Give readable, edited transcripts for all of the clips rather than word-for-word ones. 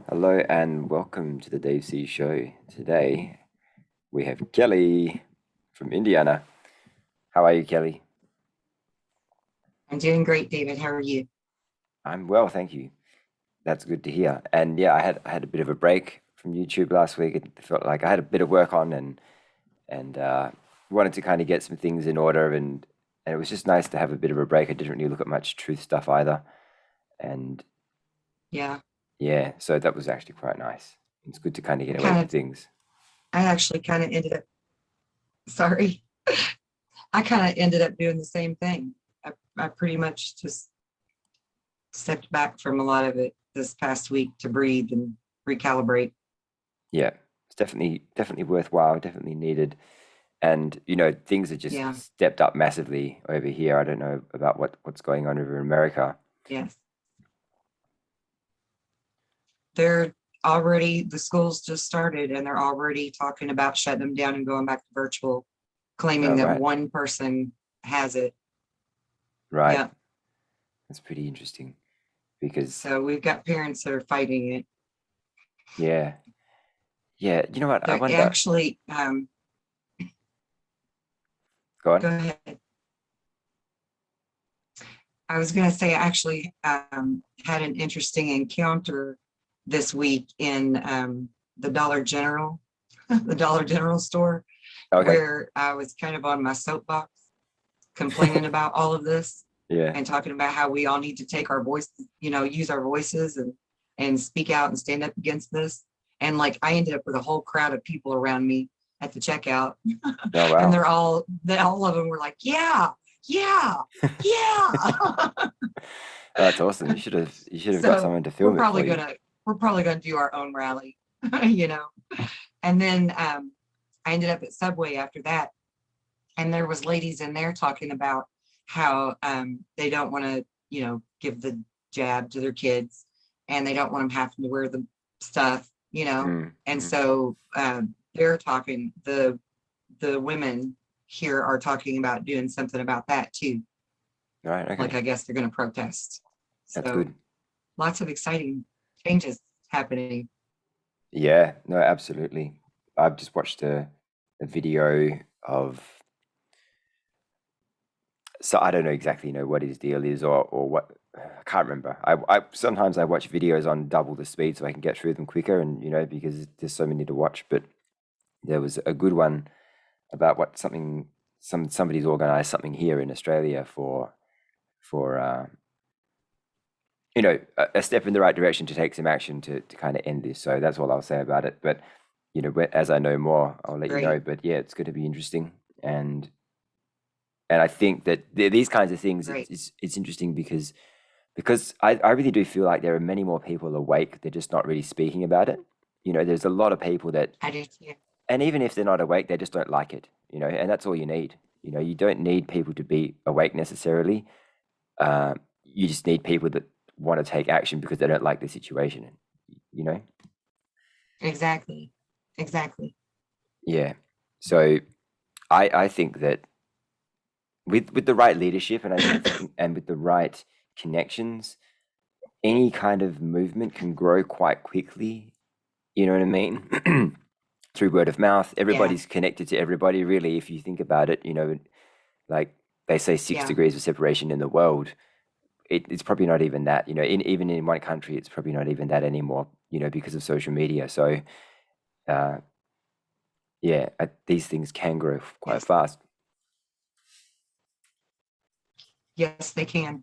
Hello and welcome to the Dave C Show. Today we have Kelly from Indiana. How are you, Kelly? I'm doing great, David. How are you? I'm well, thank you. That's good to hear. And yeah, I had a bit of a break from YouTube last week. It felt like I had a bit of work on and wanted to kind of get some things in order and it was just nice to have a bit of a break. I didn't really look at much truth stuff either. And Yeah, yeah, so that was actually quite nice. It's good to kind of I get away kind from of, things. I actually kind of ended up, sorry, I kind of ended up doing the same thing. I pretty much just stepped back from a lot of it this past week to breathe and recalibrate. Yeah, it's definitely worthwhile, definitely needed. And things have just Yeah, stepped up massively over here. I don't know about what's going on over in America. yes. They're the schools just started and they're already talking about shutting them down and going back to virtual, claiming Oh, that right, one person has it. right. Yeah. That's pretty interesting because So we've got parents that are fighting it. yeah, yeah. You know what? I They're wonder. actually, Go on. go ahead. I was going to say, I actually had an interesting encounter this week in the Dollar General, the Dollar General store, Okay. where I was kind of on my soapbox complaining about all of this Yeah. and talking about how we all need to take our voice, use our voices and speak out and stand up against this. And like I ended up with a whole crowd of people around me at the checkout, Oh, and wow. all of them were like, yeah, yeah, yeah. Oh, that's awesome. You should have got So someone to film it for you. we're probably gonna do our own rally, you know. And then I ended up at Subway after that, and there was ladies in there talking about how they don't want to, give the jab to their kids, and they don't want them having to wear the stuff, Mm, And mm. so they're talking. The women here are talking about doing something about that too. Right. Like Okay. I guess they're going to protest. That's So good. lots of exciting changes happening. Yeah. No, absolutely. I've just watched a video of so I don't know exactly what his deal is or what I can't remember. I sometimes I watch videos on double the speed so I can get through them quicker and because there's so many to watch. But there was a good one about what somebody's organized something here in Australia for a step in the right direction to take some action to kind of end this. So that's all I'll say about it. But as I know more, I'll let you know. Great. But yeah, it's going to be interesting and and I think that these kinds of things Great. it's interesting because I really do feel like there are many more people awake. They're just not really speaking about it. There's a lot of people that, I do too. and even if they're not awake, they just don't like it. And that's all you need. You don't need people to be awake necessarily. You just need people that want to take action because they don't like the situation. You know? Exactly. Exactly. Yeah. So I think that with the right leadership and with the right connections, any kind of movement can grow quite quickly. You know what I mean? Through word of mouth, Yeah. everybody's connected to everybody, really. If you think about it, like they say, six Yeah. degrees of separation in the world. It's probably not even that. Even in one country, it's probably not even that anymore. Because of social media. So, uh, yeah, these things can grow quite Yes. fast. Yes, they can.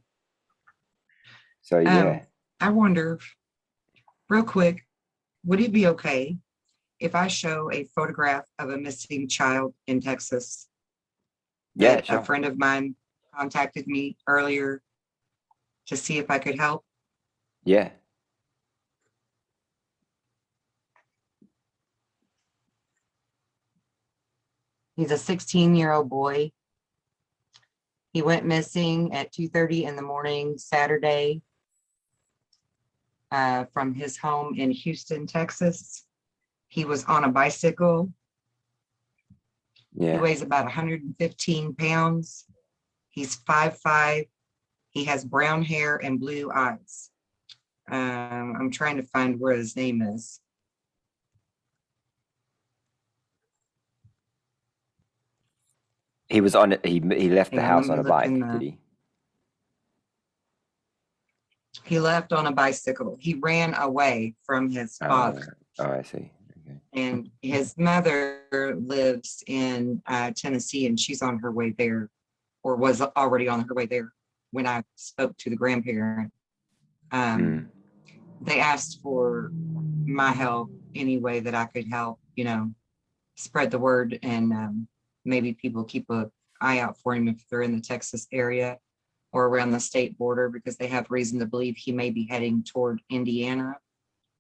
So, Um, yeah, I wonder, real quick, would it be okay if I show a photograph of a missing child in Texas yeah, that a sure, friend of mine contacted me earlier to see if I could help? yeah, He's a 16-year-old boy. He went missing at 2:30 in the morning Saturday from his home in Houston, Texas. He was on a bicycle. He yeah. weighs about 115 pounds. He's 5'5". He has brown hair and blue eyes. I'm trying to find where his name is. He was on it. He left the Hang on, let house me on a look in bike, did the. he? He left on a bicycle. He ran away from his father, Oh, I see. Okay. and his mother lives in Tennessee, and she's on her way there, or was already on her way there when I spoke to the grandparent. Mm, They asked for my help any way that I could help, spread the word, and maybe people keep an eye out for him if they're in the Texas area or around the state border, because they have reason to believe he may be heading toward Indiana,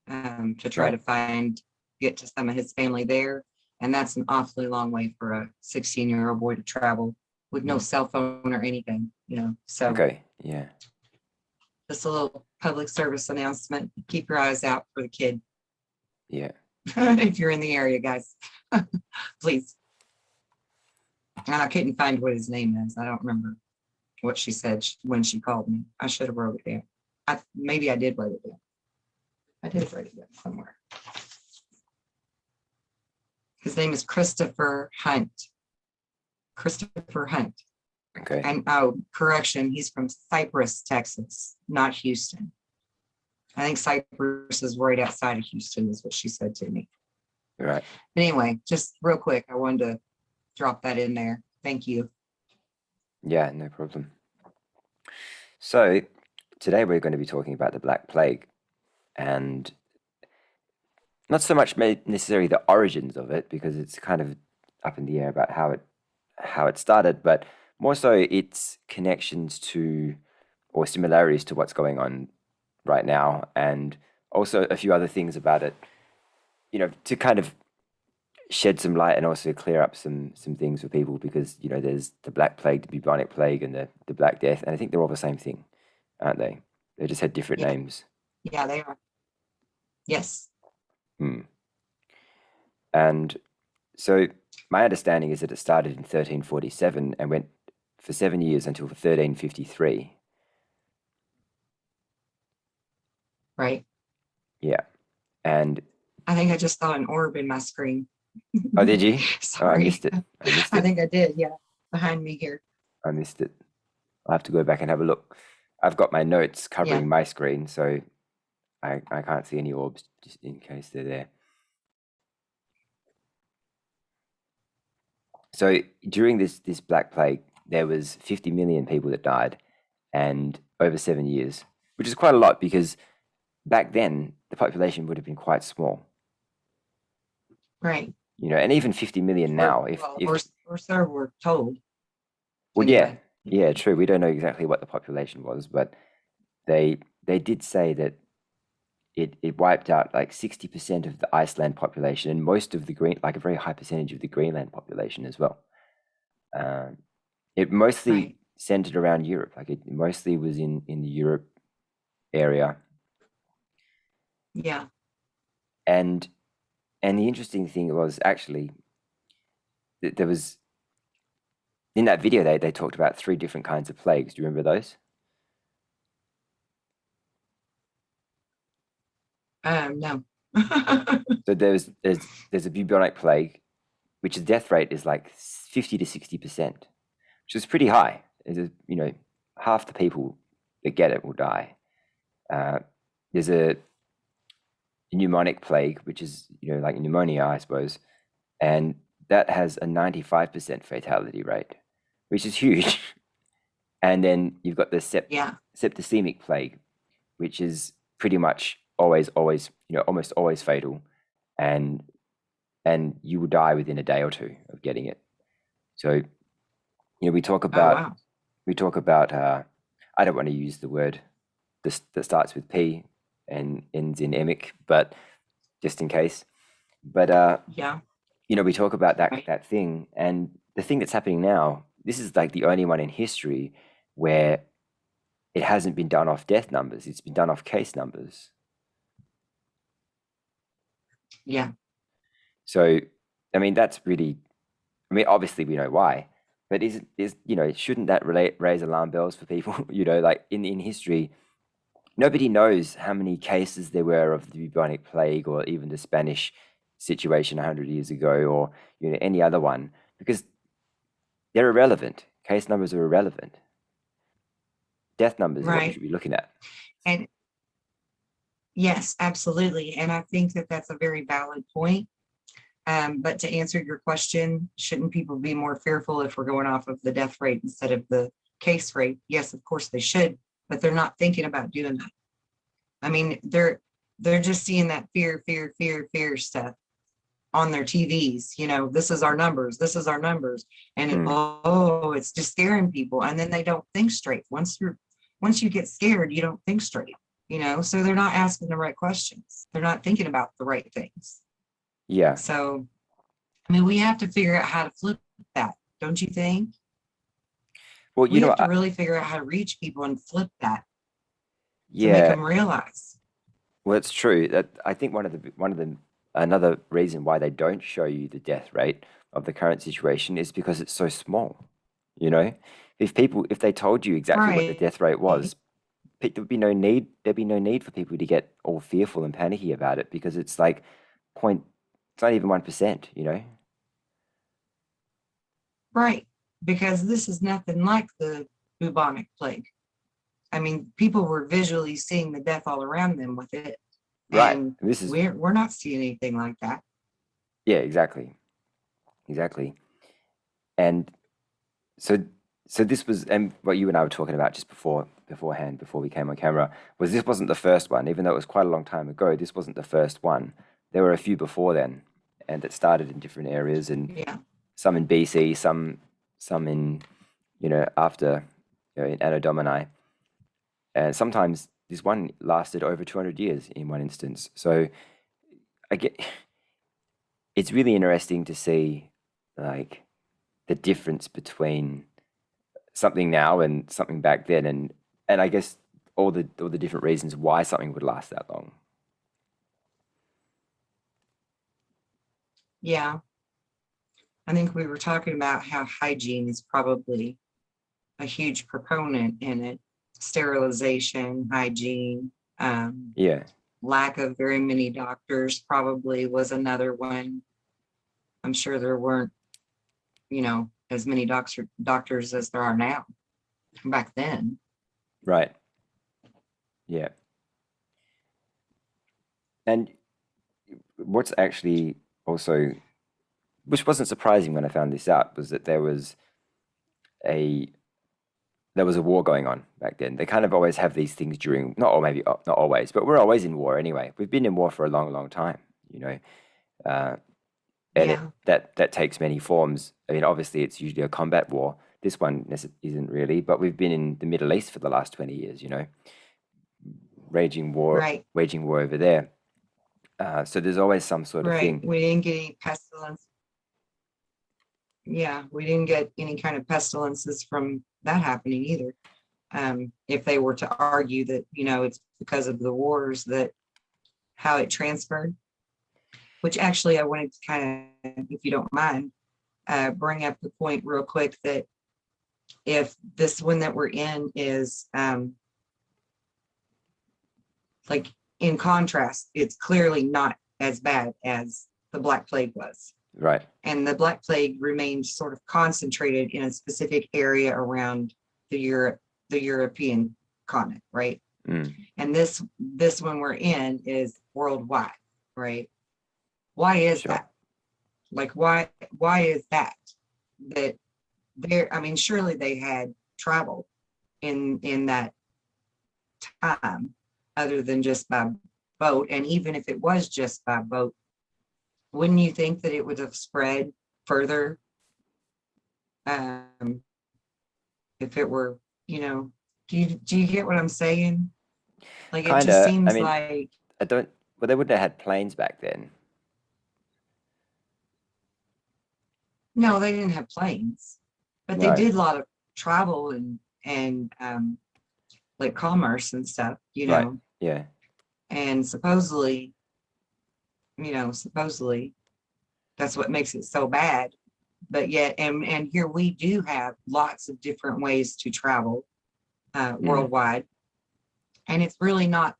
to try right. to get to some of his family there. And that's an awfully long way for a 16-year-old boy to travel with no Mm, cell phone or anything. So okay. Yeah. just a little public service announcement. Keep your eyes out for the kid Yeah. if you're in the area, guys. Please. And I couldn't find what his name is. I don't remember what she said when she called me. I should have wrote it down. Maybe I did write it down. I did write it down somewhere. His name is Christopher Hunt. Christopher Hunt. Okay. And oh, correction, he's from Cypress, Texas, not Houston. I think Cypress is right outside of Houston, is what she said to me. Right. But anyway, just real quick, I wanted to drop that in there. Thank you. Yeah. No problem. So today we're going to be talking about the Black Plague, and not so much necessarily the origins of it, because it's kind of up in the air about how it started, but more so its connections to or similarities to what's going on right now, and also a few other things about it, to kind of shed some light and also clear up some things for people, because there's the Black Plague, the bubonic plague, and the Black Death, and I think they're all the same thing, aren't they? They just had different Yeah, names. yeah, they are. Yes. Hmm. And so my understanding is that it started in 1347 and went for 7 years until 1353. Right. Yeah. And I think I just saw an orb in my screen. oh, did you? Oh, I Sorry. missed it. I missed I it. think I did. Yeah. Behind me here. I missed it. I'll have to go back and have a look. I've got my notes Yeah. covering my screen, so I can't see any orbs just in case they're there. So during this Black Plague, there was 50 million people that died, and over 7 years, which is quite a lot because back then the population would have been quite small. Right. And even 50 million now, Or so we're told. well, yeah, Anyway. yeah, true. We don't know exactly what the population was, but they did say that it wiped out like 60% of the Iceland population and most of the like a very high percentage of the Greenland population as well. Um, it mostly Right. centered around Europe, like it mostly was in the Europe area, Yeah. and the interesting thing was actually that there was in that video they talked about three different kinds of plagues. Do you remember those? No. So there's a bubonic plague, which the death rate is like 50 to 60%, which is pretty high. Half the people that get it will die. There's a pneumonic plague, which is like pneumonia, I suppose, and that has a 95% fatality rate, which is huge. And then you've got the Yeah. septicemic plague, which is pretty much always, almost always fatal, and you will die within a day or two of getting it. So, we talk Oh, about wow. I don't want to use the word that starts with P and ends in emic, but just in case. But Yeah. we talk about Right. that thing, and the thing that's happening now. This is like the only one in history where it hasn't been done off death numbers. It's been done off case numbers. Yeah. So, I mean, that's really. I mean, obviously we know why, but shouldn't that raise alarm bells for people? Like in history, nobody knows how many cases there were of the bubonic plague or even the Spanish situation 100 years ago, or any other one, because they're irrelevant. Case numbers are irrelevant. Death numbers are what we Right. should be looking at. And yes, absolutely. And I think that that's a very valid point. But to answer your question, shouldn't people be more fearful if we're going off of the death rate instead of the case rate? Yes, of course they should, but they're not thinking about doing that. I mean, they're just seeing that fear, fear, fear, fear stuff on their TVs. This is our numbers, this is our numbers, and Mm. it's just scaring people, and then they don't think straight. Once you get scared, you don't think straight. So they're not asking the right questions. They're not thinking about the right things. Yeah. So, I mean, we have to figure out how to flip that, don't you think? Well, We have to really figure out how to reach people and flip that to make yeah. them realize. Well, it's true. That I think one of the another reason why they don't show you the death rate of the current situation is because it's so small. You know, if they told you exactly what the Right. death rate was, there'd be no need for people to get all fearful and panicky about it, because it's like point, it's not even 1%. Right. Because this is nothing like the bubonic plague. I mean, people were visually seeing the death all around them with it. Right. And And this is we're not seeing anything like that. yeah, exactly. And so this was, and what you and I were talking about just beforehand, before we came on camera, was this wasn't the first one. Even though it was quite a long time ago, this wasn't the first one. There were a few before then, and it started in different areas, and Yeah. some in BC, some in after, in Anno Domini, and sometimes this one lasted over 200 years in one instance. So I get it's really interesting to see, like, the difference between something now and something back then, and I guess all the different reasons why something would last that long. Yeah. I think we were talking about how hygiene is probably a huge proponent in it. Sterilization, hygiene, Yeah, lack of very many doctors probably was another one. I'm sure there weren't, as many doctors as there are now back then. right. Yeah. And what's actually also, which wasn't surprising when I found this out, was that a there was a war going on back then. They kind of always have these things during, not, or maybe not always, but we're always in war anyway. We've been in war for a long, long time, uh, and Yeah. that takes many forms. I mean, obviously, it's usually a combat war. This one isn't really, but we've been in the Middle East for the last 20 years, raging war, Right. waging war over there. So there's always some sort of Right. thing. We didn't get any pestilence. Yeah, we didn't get any kind of pestilences from that happening either. If they were to argue that, it's because of the wars that how it transferred, which actually I wanted to kind of, if you don't mind, bring up the point real quick that if this one that we're in is like in contrast, it's clearly not as bad as the Black Plague was. Right. And the Black Plague remained sort of concentrated in a specific area around the European continent, right? Mm, And this one we're in is worldwide, right? Why is sure. that? Like why is that? That there, I mean, surely they had travel in that time other than just by boat. And even if it was just by boat, wouldn't you think that it would have spread further um, if it were, do you get what I'm saying? Like it Kind just of. I seems mean, like I don't. Well, they wouldn't have had planes back then. no, they didn't have planes, but they No. did a lot of travel and like commerce and stuff, Right. Yeah. and supposedly that's what makes it so bad. But yet, and here we do have lots of different ways to travel Mm, worldwide. And it's really not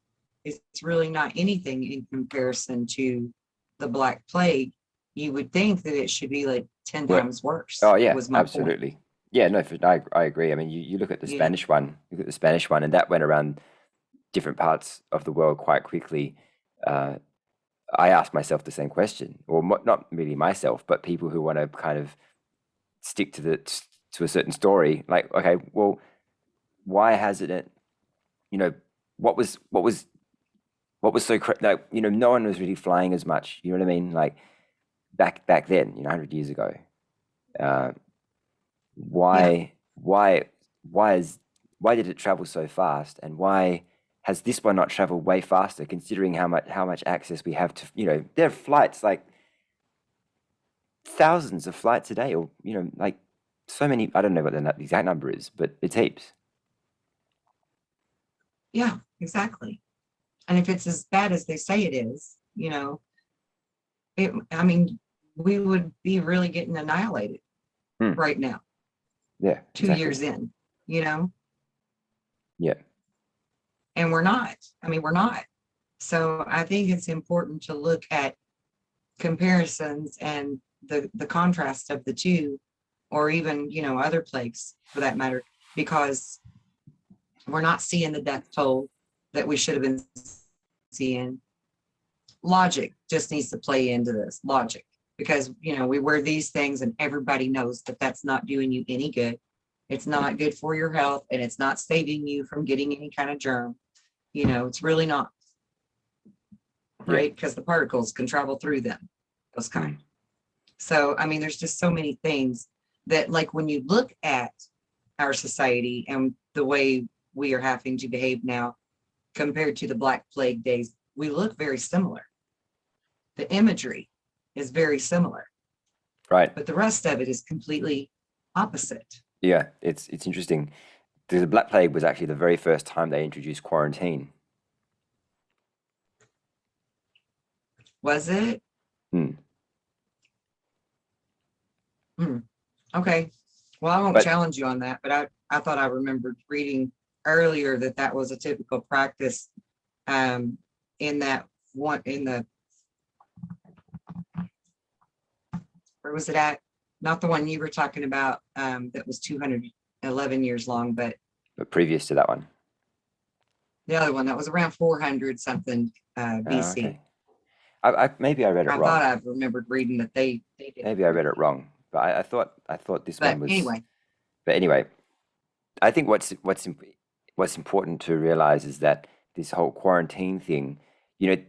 anything in comparison to the Black Plague. You would think that it should be like 10 Well, times worse, oh yeah, was my point. absolutely. Yeah, no, I agree. I mean, you look at the You know, Spanish one, and that went around different parts of the world quite quickly. Uh, I asked myself the same question, or not really myself, but people who want to kind of stick to a certain story. Like, okay, well, why hasn't it? You know, what was what was what was so like, no one was really flying as much. You know what I mean? Like back then, 100 years ago. Uh, yeah, why why is why did it travel so fast, and why has this one not traveled way faster, considering how much access we have to, there are flights, like thousands of flights a day, or like so many. I don't know what the exact number is, but it's heaps. yeah, exactly. And if it's as bad as they say it is, I mean, we would be really getting annihilated Hmm. right now, Yeah, 2 years exactly. in, you know, Yeah. and we're not. I mean, we're not. So I think it's important to look at comparisons and the contrast of the two, or even, other plagues for that matter, because we're not seeing the death toll that we should have been seeing. Logic just needs to play into this logic, because we wear these things and everybody knows that that's not doing you any good. It's not good for your health, and it's not saving you from getting any kind of germ. It's really not, Yeah. right? Because the particles can travel through them, those Hmm. kind. So I mean, there's just so many things that, like, when you look at our society and the way we are having to behave now compared to the Black Plague days, we look very similar. The imagery is very similar, Right. but the rest of it is completely opposite. Yeah, it's interesting. The Black Plague was actually the very first time they introduced quarantine. Was it? Hmm. Hmm. Okay. Well, I won't But challenge you on that, but I thought I remembered reading earlier that that was a typical practice, um, in that one, in the, where was it at? Not the one you were talking about, that was 211 years long, but previous to that one. the other one that was around 400 something, Oh, BC. okay. Maybe I read it I thought wrong. I remembered reading that they did Maybe I read it quarantine. wrong. But I thought this one But was. anyway, But anyway, I think what's important to realize is that this whole quarantine thing, you know,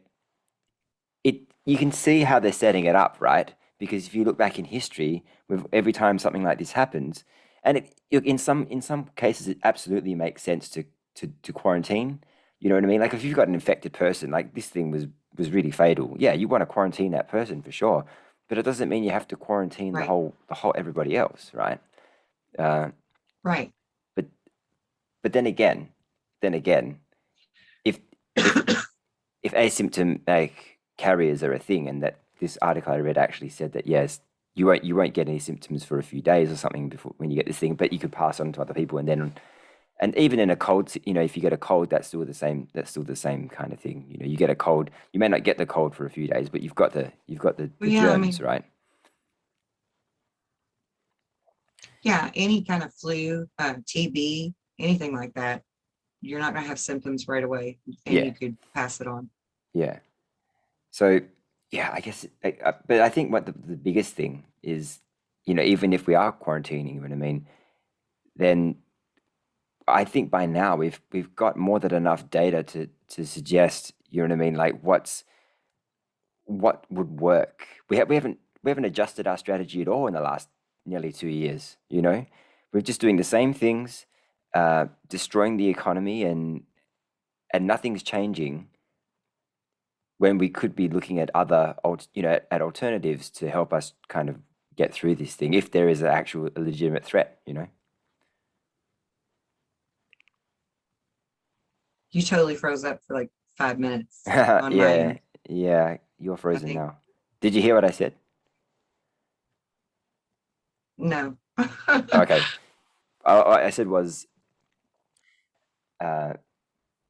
you can see how they're setting it up, right? Because if you look back in history, with every time something like this happens, and in some cases it absolutely makes sense to quarantine. You know what I mean? Like if you've got an infected person, like this thing was really fatal. Yeah, you want to quarantine that person for sure, but it doesn't mean you have to quarantine the right, whole everybody else, right? Uh, right. but but then again, if if if asymptomatic carriers are a thing, and that this article I read actually said that yes, you won't get any symptoms for a few days or something before when you get this thing, but you could pass on to other people, and even in a cold, if you get a cold, that's still the same. That's still the same kind of thing. You get a cold, you may not get the cold for a few days, but you've got the Well, yeah, I germs, mean, right? yeah, any kind of flu, TB, anything like that, you're not going to have symptoms right away, and Yeah, you could pass it on. yeah. So yeah, I guess, but I think what the biggest thing is, even if we are quarantining, you know what I mean, then I think by now we've got more than enough data to suggest, you know what I mean, like what would work. We haven't adjusted our strategy at all in the last nearly 2 years. We're just doing the same things, destroying the economy, and nothing's changing when we could be looking at at alternatives to help us kind of get through this thing if there is an actual legitimate threat. You totally froze up for like 5 minutes on my Yeah, end. yeah, you're I frozen think now. Did you hear what I said? no. Okay. All I said was, uh,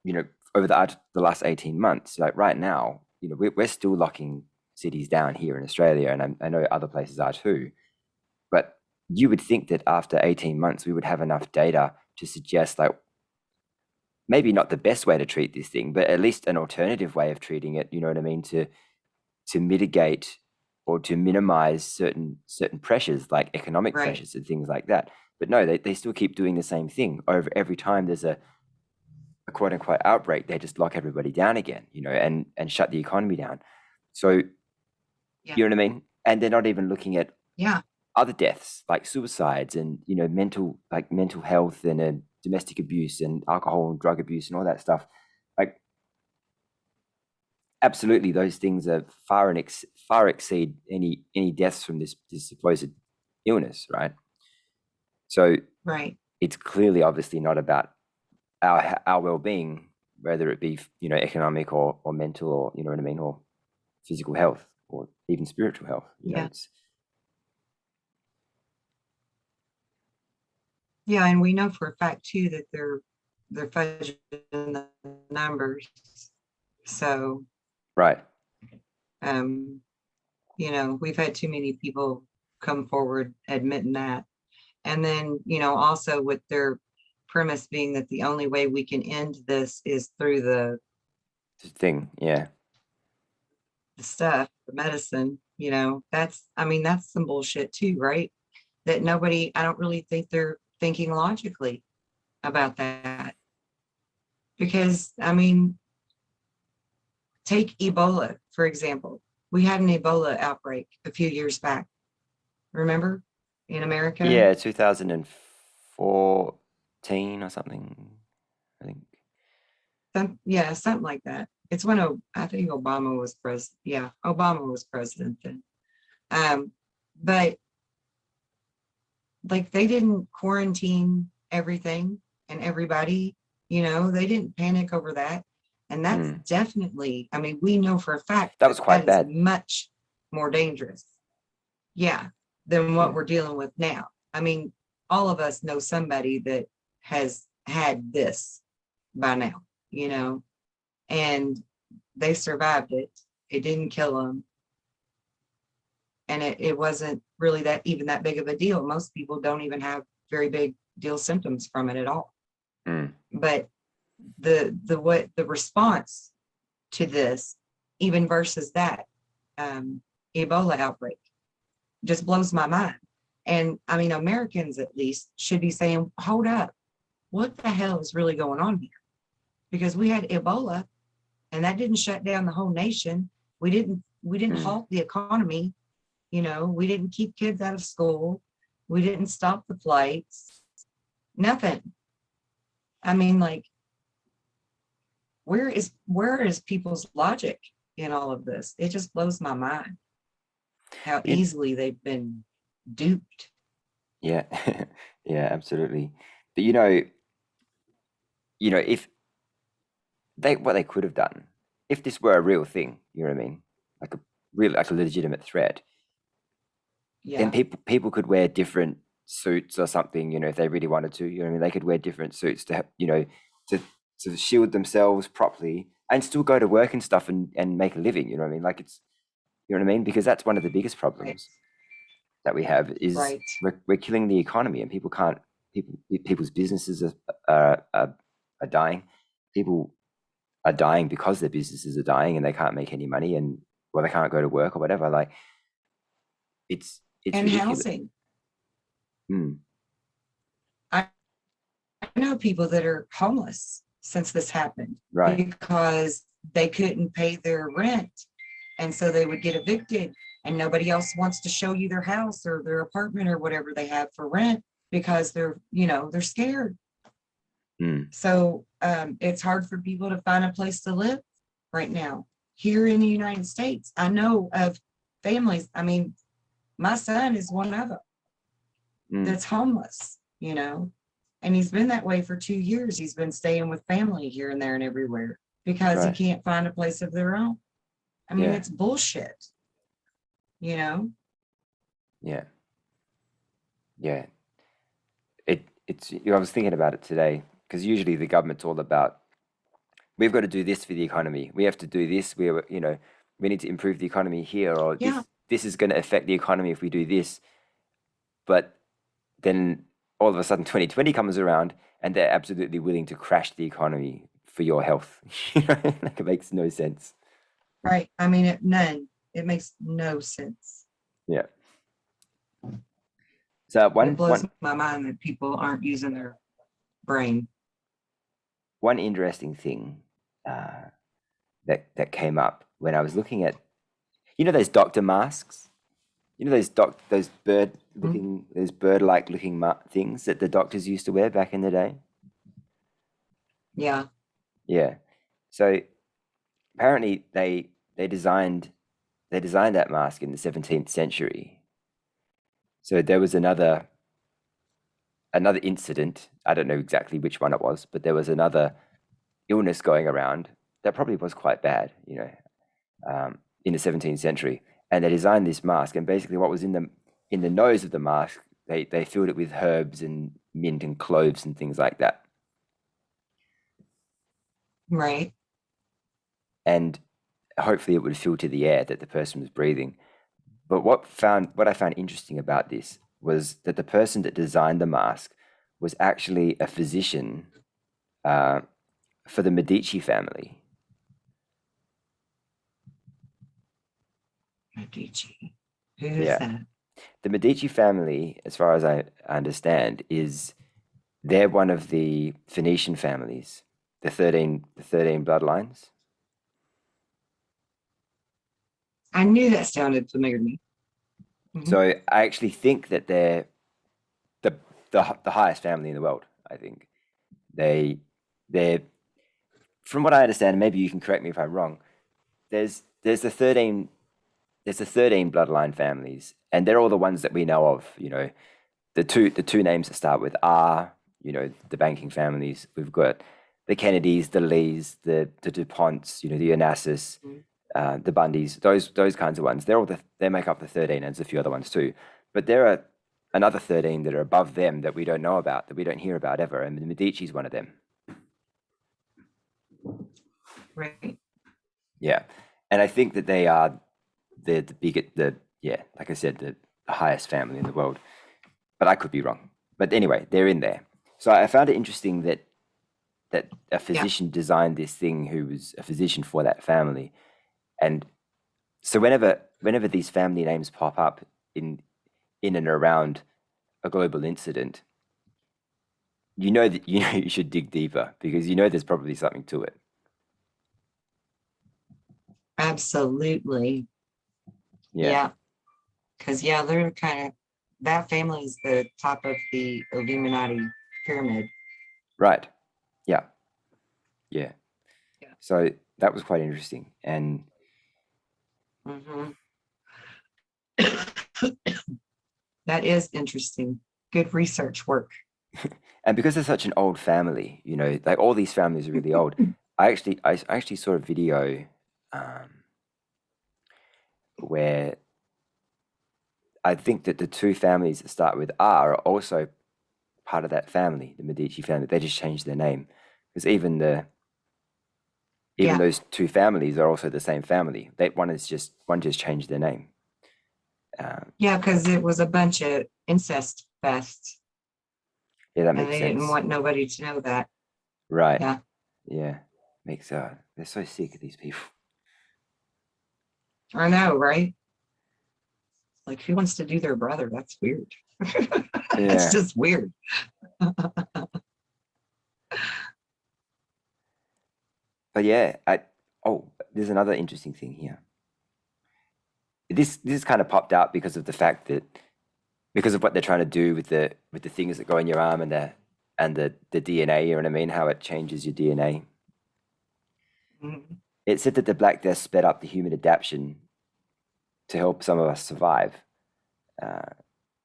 you know, over the last 18 months, like right now, you know, we're still locking cities down here in Australia, and I know other places are too. But you would think that after 18 months, we would have enough data to suggest, like, maybe not the best way to treat this thing, but at least an alternative way of treating it. You know what I mean? To mitigate or to minimize certain pressures, like economic Right. pressures and things like that. But no, they still keep doing the same thing over every time there's a quote unquote outbreak. They just lock everybody down again, you know, and shut the economy down. So Yeah. you know what I mean? And they're not even looking at Yeah. other deaths like suicides and, you know, mental health and domestic abuse and alcohol and drug abuse and all that stuff. Like, absolutely, those things are far exceed any deaths from this supposed illness, right? So Right. it's clearly, obviously, not about our well-being, whether it be, you know, economic or mental, or, you know what I mean, or physical health, or even spiritual health. You know, Yeah. it's Yeah. And we know for a fact too that they're fudging the numbers. So right. um, we've had too many people come forward admitting that. And then, also with their premise being that the only way we can end this is through The thing, yeah. the stuff, the medicine, that's some bullshit too, right? That I don't really think they're thinking logically about that. Because, take Ebola, for example. We had an Ebola outbreak a few years back, remember, in America? Yeah, 2014 or something, I think. Yeah, something like that. It's when I think Obama was president. Yeah, Obama was president then. Um, but like they didn't quarantine everything and everybody, they didn't panic over that. And that's Mm. definitely, we know for a fact That that was that quite is bad. much more dangerous, yeah, than what Mm. we're dealing with now. All of us know somebody that has had this by now, and they survived it. It didn't kill them. And it wasn't really that big of a deal. Most people don't even have very big deal symptoms from it at all. Mm. But the response to this, even versus that Ebola outbreak, just blows my mind. And Americans at least should be saying, hold up, what the hell is really going on here? Because we had Ebola and that didn't shut down the whole nation. We didn't Mm. halt the economy. We didn't keep kids out of school. We didn't stop the flights. Nothing. Like, where is people's logic in all of this? It just blows my mind how You, easily they've been duped. yeah, yeah, absolutely. But if what they could have done, if this were a real thing, you know what I mean, like a legitimate threat, then Yeah. people could wear different suits or something, you know, if they really wanted to. You know what I mean? They could wear different suits to, to to shield themselves properly and still go to work and stuff and make a living. You know what I mean? Like, it's, you know what I mean? Because that's one of the biggest Right. problems that we have is Right. we're killing the economy, and people's businesses are dying. People are dying because their businesses are dying and they can't make any money, and well, they can't go to work or whatever. Like, it's And ridiculous. housing. Mm. I know people that are homeless since this happened Right. because they couldn't pay their rent. And so they would get evicted, and nobody else wants to show you their house or their apartment or whatever they have for rent because they're scared. Mm. So it's hard for people to find a place to live right now here in the United States. I know of families. My son is one of them Mm. that's homeless, and he's been that way for 2 years. He's been staying with family here and there and everywhere because he Right. can't find a place of their own. Yeah. It's bullshit, you know? Yeah. Yeah. It's, I was thinking about it today, because usually the government's all about we've got to do this for the economy. We have to do this. We need to improve the economy here, or Yeah, this is going to affect the economy if we do this. But then all of a sudden 2020 comes around and they're absolutely willing to crash the economy for your health. Like it makes no sense. right. I mean, none. It makes no sense. Yeah. So It blows my mind that people aren't using their brain. one interesting thing uh, that came up when I was looking at, those doctor masks. Those Mhm. bird-like looking things that the doctors used to wear back in the day. Yeah, Yeah. So apparently they designed that mask in the 17th century. So there was another incident. I don't know exactly which one it was, but there was another illness going around that probably was quite bad, in the 17th century. And they designed this mask, and basically what was in the nose of the mask, they filled it with herbs and mint and cloves and things like that. right. And hopefully it would filter the air that the person was breathing. But what I found interesting about this was that the person that designed the mask was actually a physician uh, for the Medici family. Medici. Who's Yeah, that? the Medici family, as far as I understand, they're one of the Phoenician families, the 13 bloodlines. I knew that sounded familiar to me. So Mhm. I actually think that they're the the highest family in the world. I think they they're from what I understand. Maybe you can correct me if I'm wrong. There's the 13 bloodline families, and they're all the ones that we know of. The two names that start with R. The banking families. We've got the Kennedys, the Lees, the DuPonts. The Onassis, Mhm. the Bundys. Those kinds of ones. They make up the 13, and there's a few other ones too. But there are another 13 that are above them that we don't know about, that we don't hear about ever, and the Medici's one of them. Right. Yeah, and I think that they are the biggest, yeah, like I said, the highest family in the world. But I could be wrong. But anyway, they're in there. So I found it interesting that a Yeah. physician designed this thing who was a physician for that family. And so whenever these family names pop up in and around a global incident, you know that you should dig deeper, because there's probably something to it. Absolutely. Yeah. Yeah. Because, yeah, they're kind of, that family is the top of the Illuminati pyramid. Right. Yeah. Yeah. Yeah. So that was quite interesting. And Hmm. That is interesting. Good research work. because it's such an old family, like all these families are really old. I actually saw a video um, where I think that the two families that start with R are also part of that family, the Medici family. They just changed their name, because even Yeah. those two families are also the same family. One just changed their name. Um, Yeah, because it was a bunch of incest fest yeah, that and makes they didn't sense. want nobody to know that. Right. Yeah. Yeah. Makes they're so sick of these people. I know, right? Like, who wants to do their brother? That's weird. That's Yeah. just weird. But yeah, there's another interesting thing here. This kind of popped out because of the fact that, because of what they're trying to do with the things that go in your arm, and the DNA, you know what I mean? How it changes your DNA. Mhm. It said that the Black Death sped up the human adaptation to help some of us survive. Uh,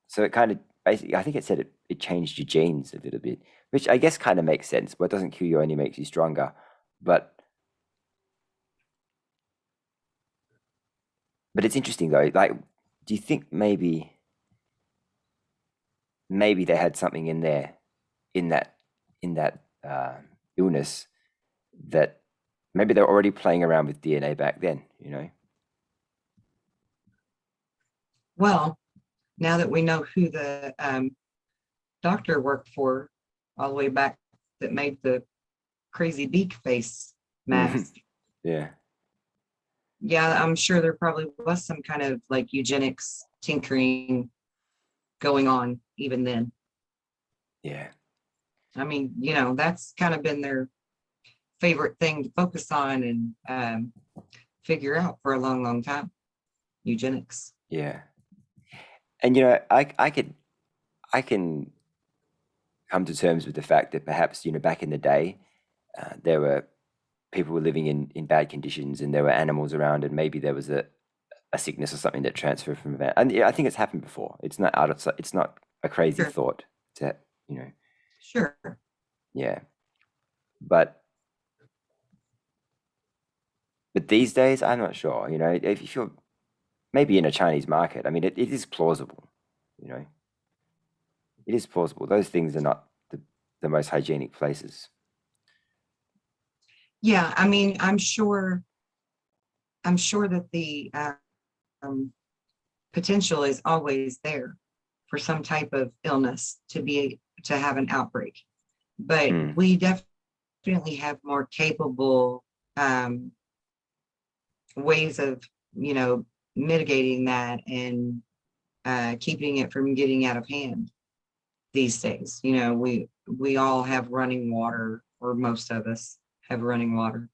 so it kind of basically, I think it said it changed your genes a little bit, which I guess kind of makes sense. What doesn't kill you only makes you stronger. But it's interesting though. Like, do you think maybe they had something in there, in that in that illness, that maybe they're already playing around with DNA back then, you know? Well, now that we know who the doctor worked for all the way back that made the crazy beak face mask. Yeah. Yeah, I'm sure there probably was some kind of like eugenics tinkering going on even then. Yeah. I mean, that's kind of been their favorite thing to focus on and figure out for a long, long time. Eugenics. Yeah. And you know, I can come to terms with the fact that perhaps, you know, back in the day, there were people were living in bad conditions and there were animals around and maybe there was a sickness or something that transferred from that. And yeah, I think it's happened before. It's not out of it's not a crazy Sure, thought to, you know, sure. yeah. But these days, I'm not sure. You know, if you're maybe in a Chinese market, I mean, it is plausible. You know, it is plausible. Those things are not the most hygienic places. Yeah, I mean, I'm sure that the um, potential is always there for some type of illness to have an outbreak, but Mm, we definitely have more capable um, ways of mitigating that and keeping it from getting out of hand these days. We all have running water, or most of us have running water.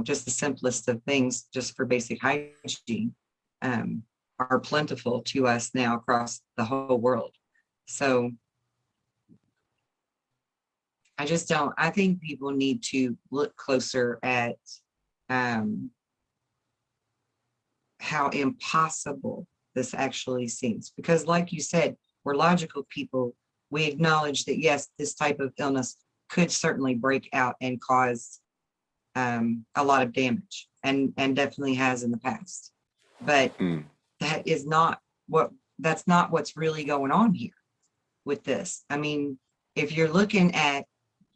Just the simplest of things, just for basic hygiene, um, are plentiful to us now across the whole world. So I think people need to look closer at um, how impossible this actually seems. Because, like you said, we're logical people. We acknowledge that, yes, this type of illness could certainly break out and cause a lot of damage, and definitely has in the past. But mm, that is not what that's not what's really going on here with this. I mean, if you're looking at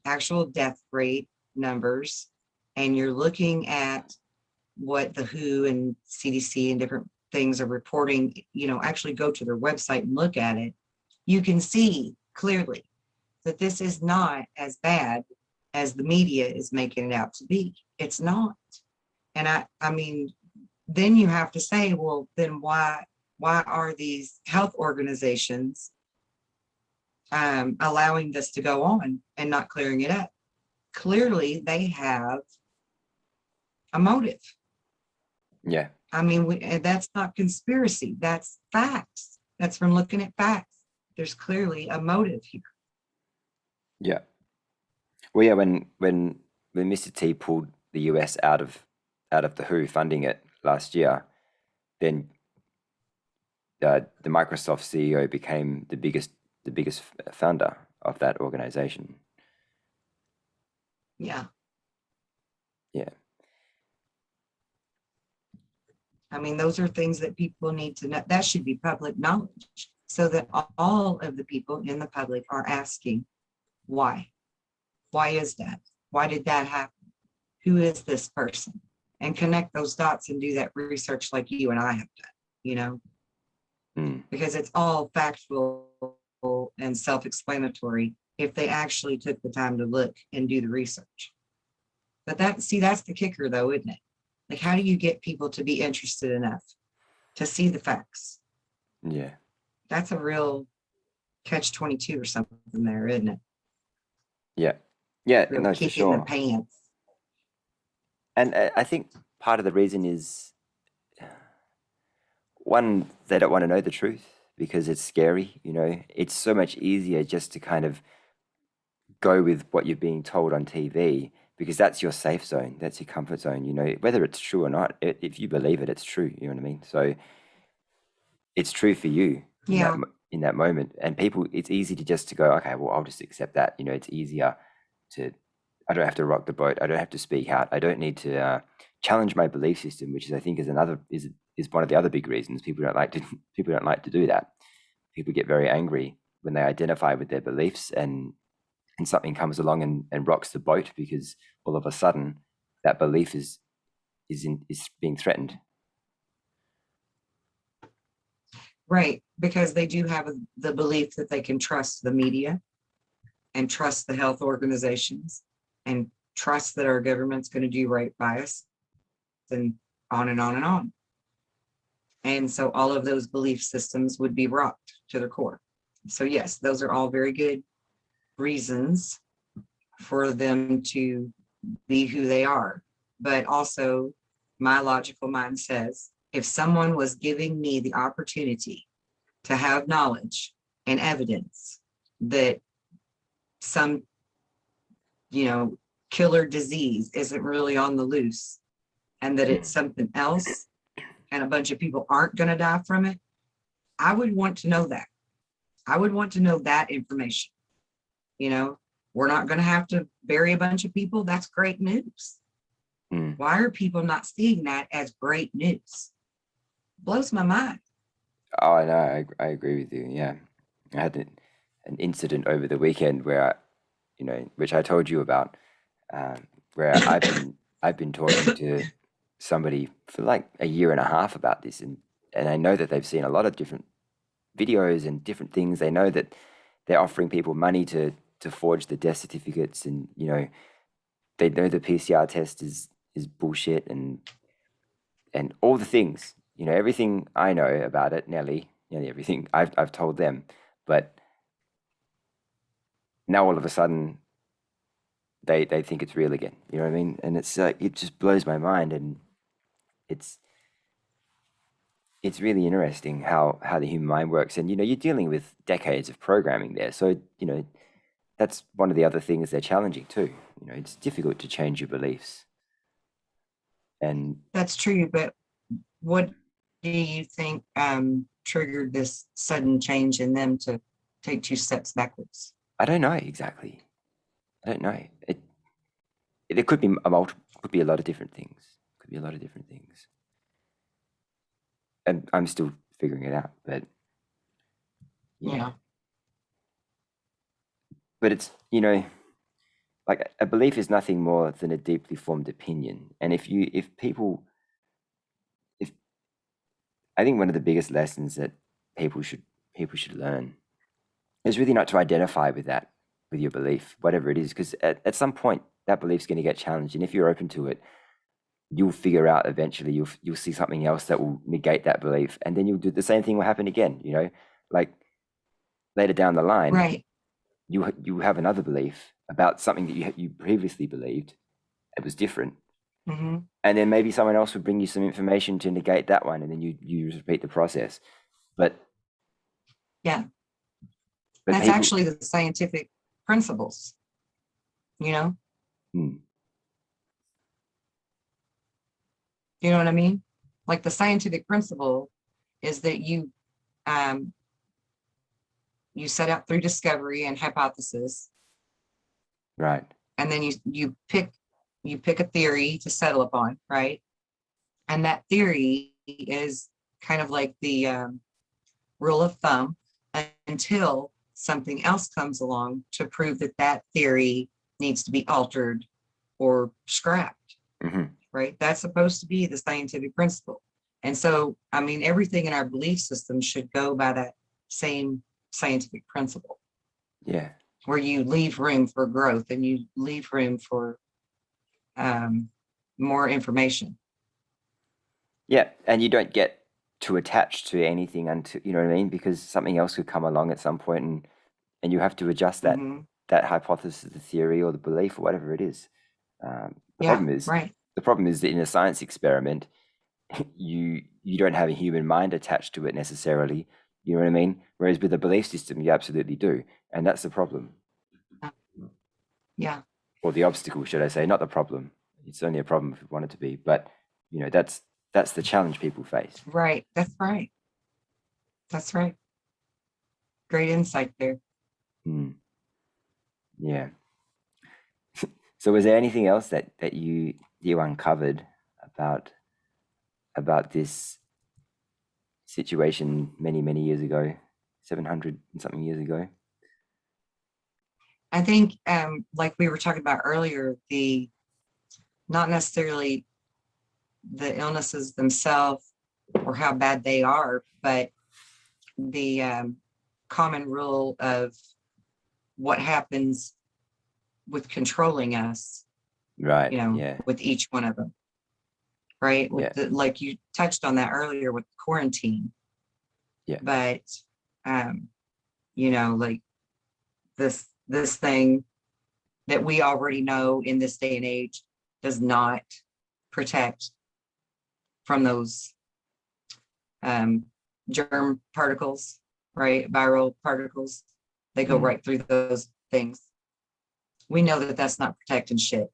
actual death rate numbers and you're looking at what the WHO and CDC and different things are reporting, actually go to their website and look at it, you can see clearly that this is not as bad as the media is making it out to be. It's not. And I mean, then you have to say, well, then why are these health organizations allowing this to go on and not clearing it up? Clearly, they have a motive. yeah. I mean, that's not conspiracy. That's facts. That's from looking at facts. There's clearly a motive here. Yeah. Well, yeah. When Mr. T pulled the US out of the WHO funding it last year, then the Microsoft CEO became the biggest founder of that organization. Yeah. Yeah. I mean, those are things that people need to know. That should be public knowledge so that all of the people in the public are asking, why? Why is that? Why did that happen? Who is this person? And connect those dots and do that research like you and I have done, Mm, because it's all factual and self explanatory if they actually took the time to look and do the research. But that's the kicker, though, isn't it? Like, how do you get people to be interested enough to see the facts? yeah. That's a real catch 22 or something there, isn't it? Yeah. Yeah. Real No, for kick in the sure. pants. And I think part of the reason is one, they don't want to know the truth because it's scary. You know, it's so much easier just to kind of go with what you're being told on TV because that's your safe zone, that's your comfort zone. You know, whether it's true or not, if you believe it, it's true. You know what I mean? So it's true for you in Yeah. in that moment. And people, it's easy to just to go, okay, well, I'll just accept that. You know, it's easier to. I don't have to rock the boat. I don't have to speak out. I don't need to challenge my belief system, which is, I think, is one of the other big reasons people don't like to people don't like to do that. People get very angry when they identify with their beliefs and something comes along and rocks the boat because all of a sudden that belief is being threatened. Right, because they do have the belief that they can trust the media and trust the health organizations and trust that our government's going to do right by us, and on and on and on. And so all of those belief systems would be rocked to their core. So yes, those are all very good reasons for them to be who they are. But also my logical mind says, if someone was giving me the opportunity to have knowledge and evidence that some, killer disease isn't really on the loose and that it's something else and a bunch of people aren't going to die from it, I would want to know that. I would want to know that information. We're not going to have to bury a bunch of people. That's great news. Why are people not seeing that as great news? Blows my mind. Oh, no, I agree with you. Yeah. I had an incident over the weekend where, which I told you about, where I've been talking to somebody for like a year and a half about this, and I know that they've seen a lot of different videos and different things. They know that they're offering people money to forge the death certificates, and they know the PCR test is bullshit, and all the things, everything I know about it, nearly everything I've told them, but now all of a sudden they think it's real again. You know what I mean? And it's it just blows my mind, and it's really interesting how the human mind works. And you're dealing with decades of programming there, so that's one of the other things they're challenging too. It's difficult to change your beliefs. And that's true, but what do you think triggered this sudden change in them to take 2 steps backwards? I don't know exactly. I don't know. It could be could be a lot of different things. Could be a lot of different things. And I'm still figuring it out, but Yeah. But it's, like a belief is nothing more than a deeply formed opinion. And if I think one of the biggest lessons that people should learn is really not to identify with that, with your belief, whatever it is, because at some point that belief's going to get challenged. And if you're open to it, you'll figure out eventually, you'll see something else that will negate that belief. And then you'll do the same thing will happen again, like later down the line. Right. You have another belief about something that you previously believed it was different. Mm-hmm. And then maybe someone else would bring you some information to negate that one, and then you repeat the process. But yeah, that's actually the scientific principles, you know you know what I mean? Like the scientific principle is that you set out through discovery and hypothesis, right, and then you pick a theory to settle upon, right? And that theory is kind of like the rule of thumb until something else comes along to prove that that theory needs to be altered or scrapped, right? That's supposed to be the scientific principle. And so, I mean, everything in our belief system should go by that same scientific principle. Yeah. Where you leave room for growth and you leave room for more information. Yeah, and you don't get too attached to anything until, you know what I mean? Because something else could come along at some point, and you have to adjust that that hypothesis, the theory, or the belief, or whatever it is. The problem is that in a science experiment, you don't have a human mind attached to it necessarily. You know what I mean? Whereas with a belief system, you absolutely do, and that's the problem. Yeah. Or the obstacle, should I say? Not the problem. It's only a problem if you want it to be, but that's the challenge people face. Right. That's right. That's right. Great insight there. Yeah. So was there anything else that you uncovered about this situation many years ago, 700 and something years ago? I think like we were talking about earlier, the not necessarily the illnesses themselves or how bad they are, but the common rule of what happens with controlling us, Right. Yeah. with each one of them, right? Yeah. With the, like you touched on that earlier with quarantine, Yeah. but like this thing that we already know in this day and age does not protect from those germ particles, right? Viral particles. They go right through those things. We know that that's not protecting shit.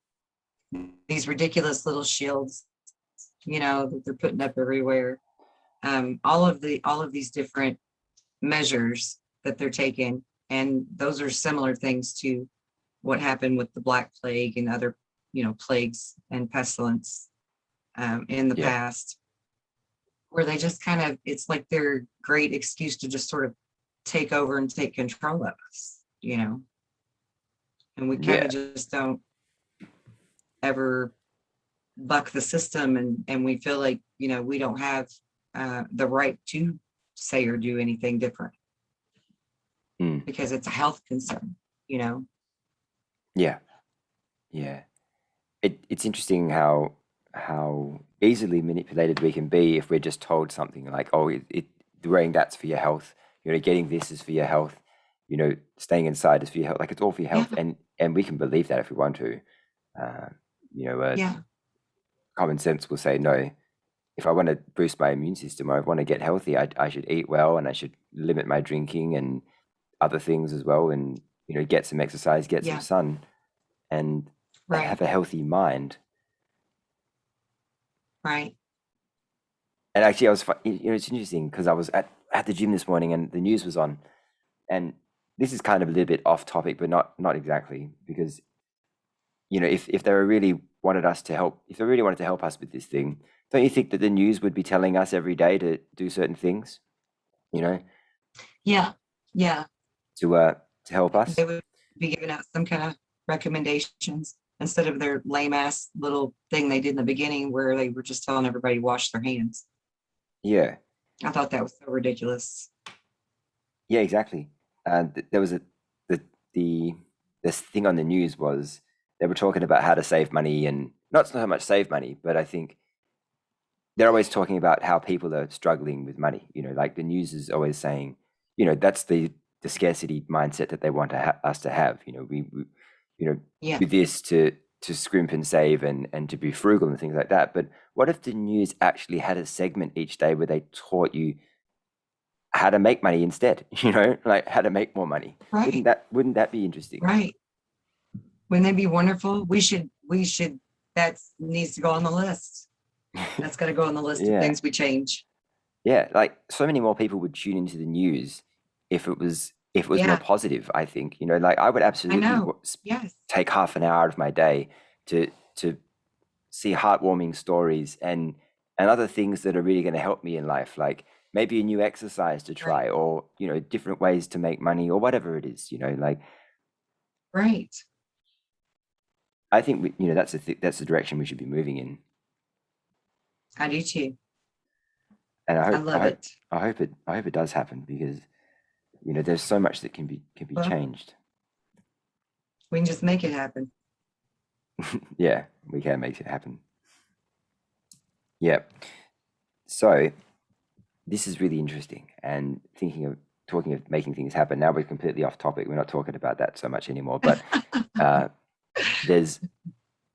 These ridiculous little shields, that they're putting up everywhere. All of these different measures that they're taking, and those are similar things to what happened with the Black Plague and other, plagues and pestilence in the Yeah. past, where they just kind of, it's like their great excuse to just sort of take over and take control of us, and we kind Yeah. of just don't ever buck the system, and we feel like, we don't have the right to say or do anything different because it's a health concern, Yeah. Yeah. It's interesting how easily manipulated we can be if we're just told something like, oh, wearing that's for your health, getting this is for your health, staying inside is for your health, like it's all for your health. Yeah. And we can believe that if we want to. Yeah. Common sense will say, no, if I want to boost my immune system or I want to get healthy, I should eat well and I should limit my drinking and other things as well, and get some exercise, get some Yeah. sun, and Right. have a healthy mind. Right. And actually, it's interesting because I was at the gym this morning and the news was on, and this is kind of a little bit off topic, but not exactly, because if they really wanted us to help, if they really wanted to help us with this thing, don't you think that the news would be telling us every day to do certain things, Yeah. Yeah. to help They us? would be giving out some kind of recommendations instead of their lame ass little thing they did in the beginning where they were just telling everybody to wash their hands. Yeah. I thought that was so ridiculous. Yeah, exactly. And there was this thing on the news was they were talking about how to save money, and not so much save money, but I think they're always talking about how people are struggling with money. Like the news is always saying, that's the scarcity mindset that they want us to have. We Yeah. do this to scrimp and save and to be frugal and things like that. But what if the news actually had a segment each day where they taught you how to make money instead? Like how to make more money. Right. Wouldn't that be interesting? Right. Wouldn't that be wonderful? We should, that needs to go on the list. That's got to go on the list of Yeah. things we change. Yeah, like so many more people would tune into the news if it was more Yeah. positive, I think. Like I would I absolutely know. Yes. take half an hour of my day to see heartwarming stories and other things that are really going to help me in life, like maybe a new exercise to try, Right. or different ways to make money, or whatever it is. Like Right. I think that's the direction we should be moving in. I do too. And I love it. I hope it does happen, because there's so much that can be Well, changed. we can just make it happen. Yeah, we can make it happen. Yeah. So this is really interesting, and talking of making things happen. Now we're completely off topic. We're not talking about that so much anymore. But there's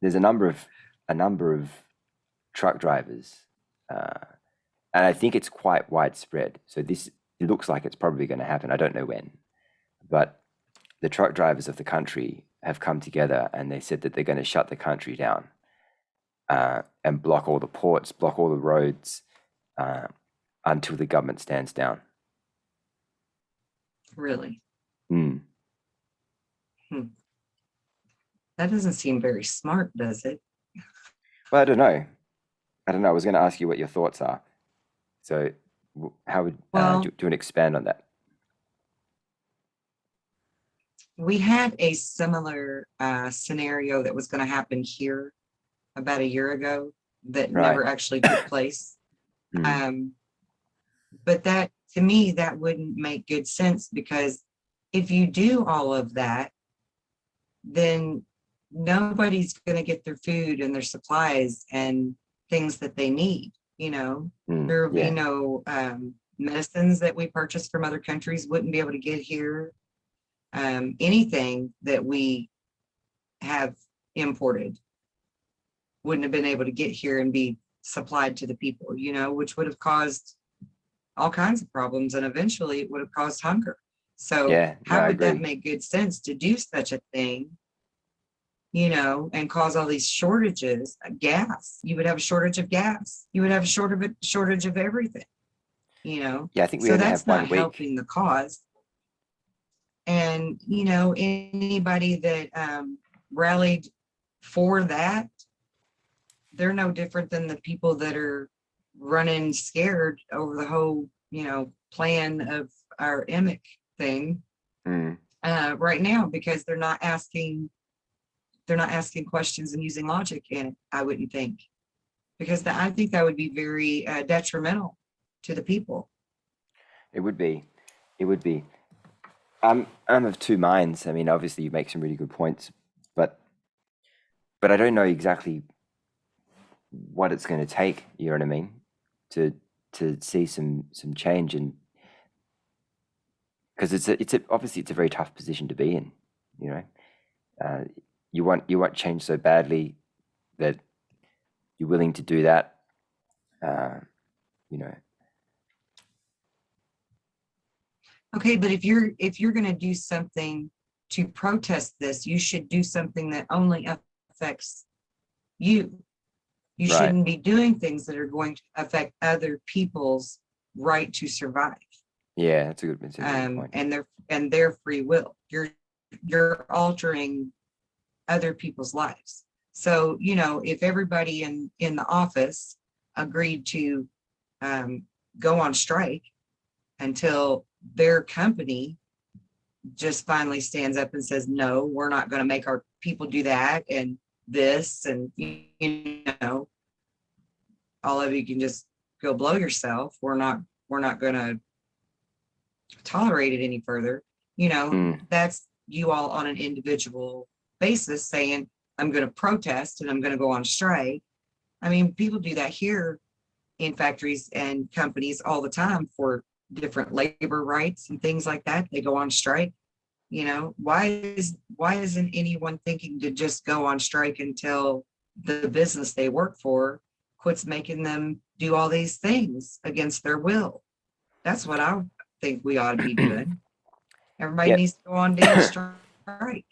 a number of truck drivers, and I think it's quite widespread. So it looks like it's probably going to happen. I don't know when, but the truck drivers of the country have come together and they said that they're going to shut the country down, and block all the ports, block all the roads, until the government stands down. Really? Mm. That doesn't seem very smart, does it? Well, I don't know. I was going to ask you what your thoughts are. So, how would Well, do you want to expand on that? we had a similar scenario that was going to happen here about a year ago that Right. never actually took place. Mm. Um, but that, to me, that wouldn't make good sense, because if you do all of that, then nobody's going to get their food and their supplies and things that they need. There will be Yeah. no medicines that we purchase from other countries wouldn't be able to get here. Anything that we have imported wouldn't have been able to get here and be supplied to the people, which would have caused all kinds of problems, and eventually it would have caused hunger. So Yeah. No, how I would that agree. make good sense to do such a thing, and cause all these shortages of gas? You would have a shortage of gas. You would have a shortage of everything, Yeah, I think we so only have that's not 1 week. helping the cause. And, anybody that rallied for that, they're no different than the people that are running scared over the whole, plan of our emic thing Mm. right now, because they're not asking questions and using logic in it, I wouldn't think, because I think that would be very detrimental to the people. It would be. It would be. I'm of two minds. I mean, obviously you make some really good points, but I don't know exactly what it's going to take. You know what I mean? To see some change, and because obviously it's a very tough position to be in. You know, uh, you want change so badly that you're willing to do that. Uh, you know, Okay, but if you're going to do something to protest this, you should do something that only affects you. You right? shouldn't be doing things that are going to affect other people's right to survive, Yeah, that's a good point. and their free will. You're altering other people's lives. So, if everybody in the office agreed to um, go on strike until their company just finally stands up and says, no, we're not going to make our people do that and this, and all of you can just go blow yourself. We're not going to tolerate it any further. Mm. That's you all on an individual basis saying, I'm going to protest and I'm going to go on strike. I mean, people do that here in factories and companies all the time for different labor rights and things like that. They go on strike. Why isn't anyone thinking to just go on strike until the business they work for quits making them do all these things against their will? That's what I think we ought to be doing. Everybody Yeah, needs to go on damn strike,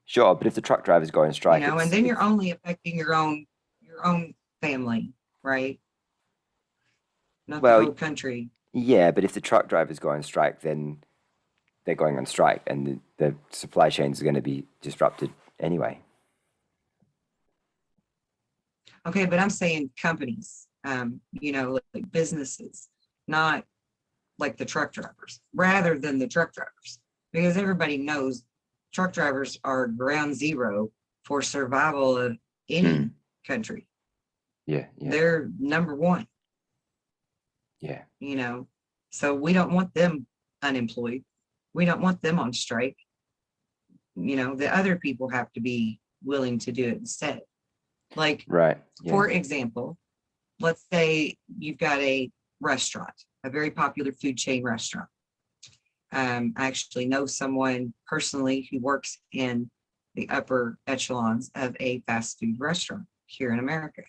sure. But if the truck drivers go on strike, and it's then you're it's only affecting your own family, right? Not the well, whole country. yeah. But if the truck drivers go on strike, then they're going on strike, and the supply chains are going to be disrupted anyway. Okay, but I'm saying companies, like businesses, not like the truck drivers, rather than the truck drivers, because everybody knows truck drivers are ground zero for survival of any Mm. country. Yeah, yeah, They're number one, yeah. you know. So we don't want them unemployed. We don't want them on strike. The other people have to be willing to do it instead. Like, Right. Yeah. for example, let's say you've got a restaurant, a very popular food chain restaurant. I actually know someone personally who works in the upper echelons of a fast food restaurant here in America.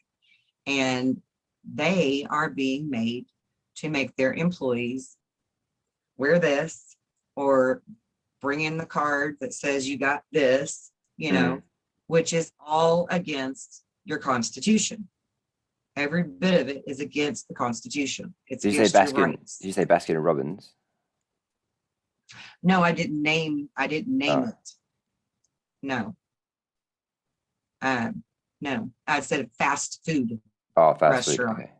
And they are being made to make their employees wear this, or bring in the card that says you got this, Mm. which is all against your Constitution. Every bit of it is against the Constitution. It's Did you say against your Baskin? Did rights. you say Baskin and Robbins? No, I didn't name Oh, it. No. No, I said a fast food oh, fast food. restaurant Okay,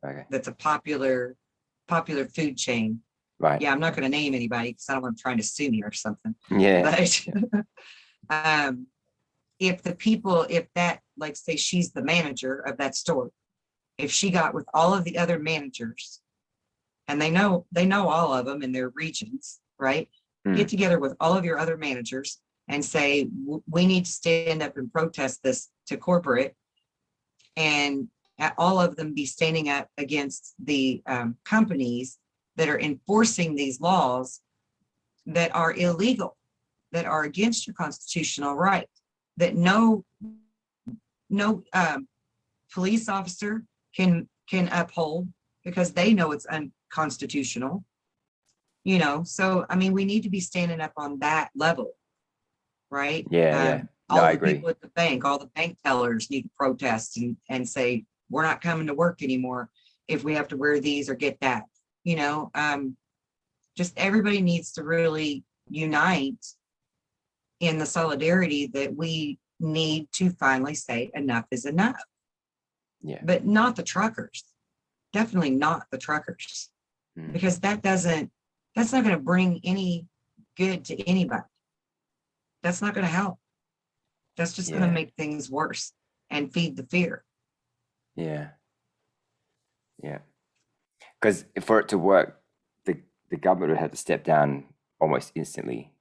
okay, that's a popular food chain. right. Yeah, I'm not going to name anybody because I don't want them trying to sue me or something. Yeah, But yeah. um, if that like say she's the manager of that store, if she got with all of the other managers, and they know all of them in their regions, right? Get together with all of your other managers and say, we need to stand up and protest this to corporate, and all of them be standing up against the companies that are enforcing these laws that are illegal, that are against your constitutional right, that no police officer can uphold, because they know it's unconstitutional. So I mean, we need to be standing up on that level, right? Yeah. No, All I the agree. people at the bank, all the bank tellers need to protest and say, we're not coming to work anymore if we have to wear these or get that. Just everybody needs to really unite in the solidarity that we need to finally say enough is enough. Yeah. But not the truckers. Definitely not the truckers. Because that's not going to bring any good to anybody. That's not going to help. That's just going to make things worse and feed the fear. Yeah. Because for it to work, the government would have to step down almost instantly,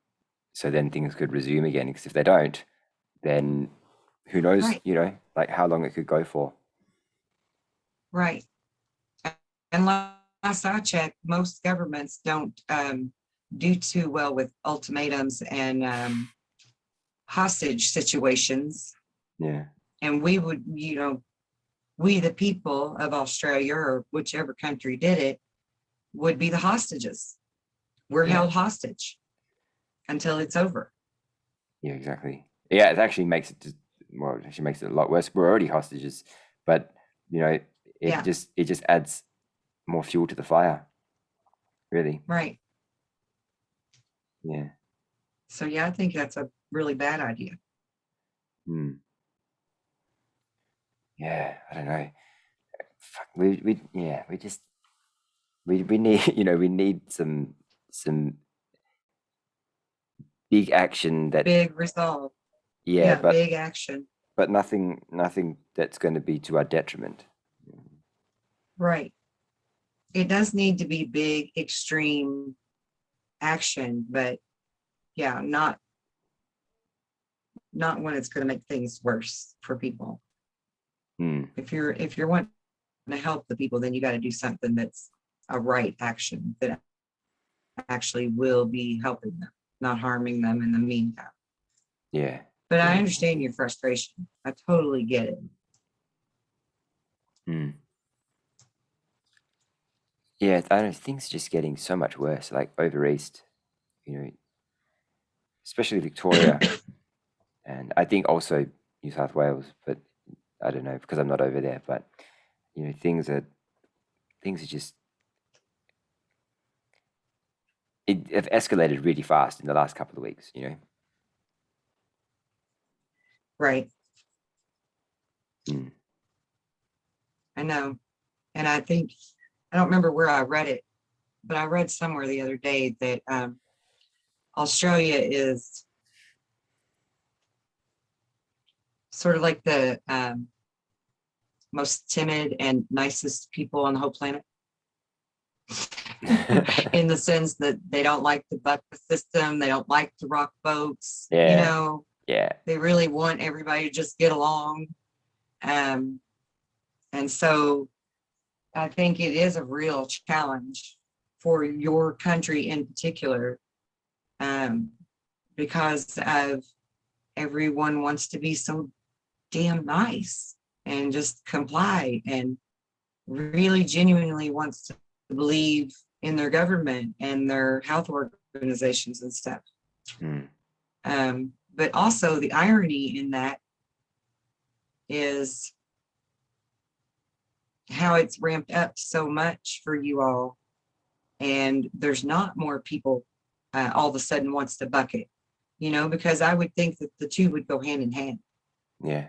so then things could resume again. Because if they don't, then who knows? Right. Like how long it could go for. Right. And last I checked, most governments don't do too well with ultimatums and hostage situations. Yeah. And we would, we the people of Australia or whichever country did it would be the hostages. We're held hostage until it's over. Yeah, exactly. Yeah, it actually makes it a lot worse. We're already hostages, but it just adds more fuel to the fire. Really. Right. Yeah. So I think that's a really bad idea. Yeah, I don't know. Fuck, we need we need some big action that Big resolve. but big action. but nothing that's going to be to our detriment. Right. It does need to be big, extreme action, but not when it's going to make things worse for people. If you're wanting to help the people, then you got to do something that's a right action that actually will be helping them, not harming them in the meantime. Yeah. But I understand your frustration. I totally get it. Yeah, I don't know, things are just getting so much worse, like over east, especially Victoria, and I think also New South Wales, but I don't know because I'm not over there. But things are just have escalated really fast in the last couple of weeks. Right. I know. And I think, I don't remember where I read it, but I read somewhere the other day that Australia is sort of like the most timid and nicest people on the whole planet. In the sense that they don't like to buck the system, they don't like to rock boats. They really want everybody to just get along. And so I think it is a real challenge for your country in particular, because of everyone wants to be so damn nice and just comply and really genuinely wants to believe in their government and their health organizations and stuff. But also the irony in that is how it's ramped up so much for you all, and there's not more people all of a sudden wants to buck it, because I would think that the two would go hand in hand. Yeah.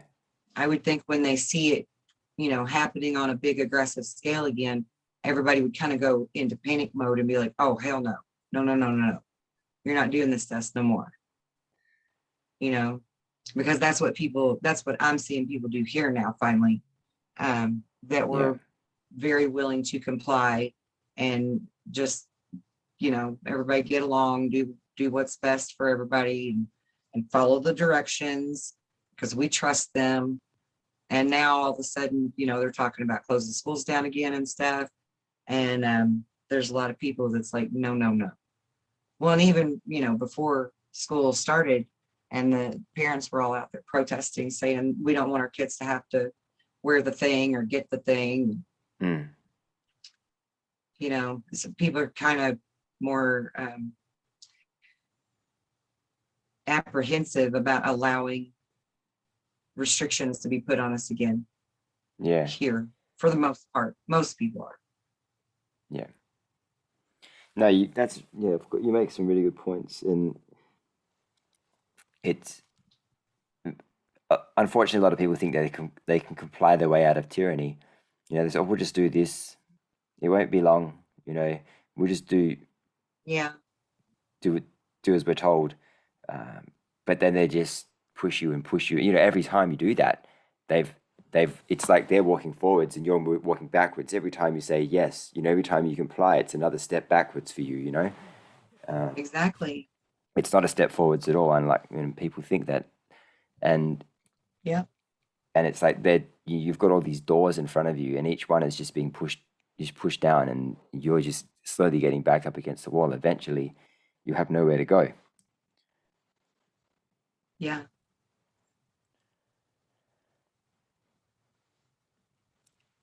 I would think when they see it, happening on a big aggressive scale again, everybody would kind of go into panic mode and be like, oh, hell no. No. You're not doing this to us no more. because that's what I'm seeing people do here now, finally, that Yeah. we're very willing to comply and just, everybody get along, do what's best for everybody, and follow the directions because we trust them. And now all of a sudden, they're talking about closing schools down again and stuff. And there's a lot of people that's like, no, no, no. Well, and even, before school started and the parents were all out there protesting, saying, we don't want our kids to have to wear the thing or get the thing. Mm. So people are kind of more apprehensive about allowing restrictions to be put on us again Yeah. here for the most part. Most people are. Yeah. No, you make some really good points, and it's unfortunately a lot of people think that they can comply their way out of tyranny. They say, oh, we'll just do this. It won't be long. We'll just Yeah. do do as we're told. But then they just push you and push you. Every time you do that, it's like they're walking forwards and you're walking backwards. Every time you say yes, every time you comply, it's another step backwards for you. Exactly. It's not a step forwards at all. And like people think that, and Yeah. it's like you've got all these doors in front of you, and each one is just being pushed down, and you're just slowly getting back up against the wall. Eventually, you have nowhere to go. Yeah.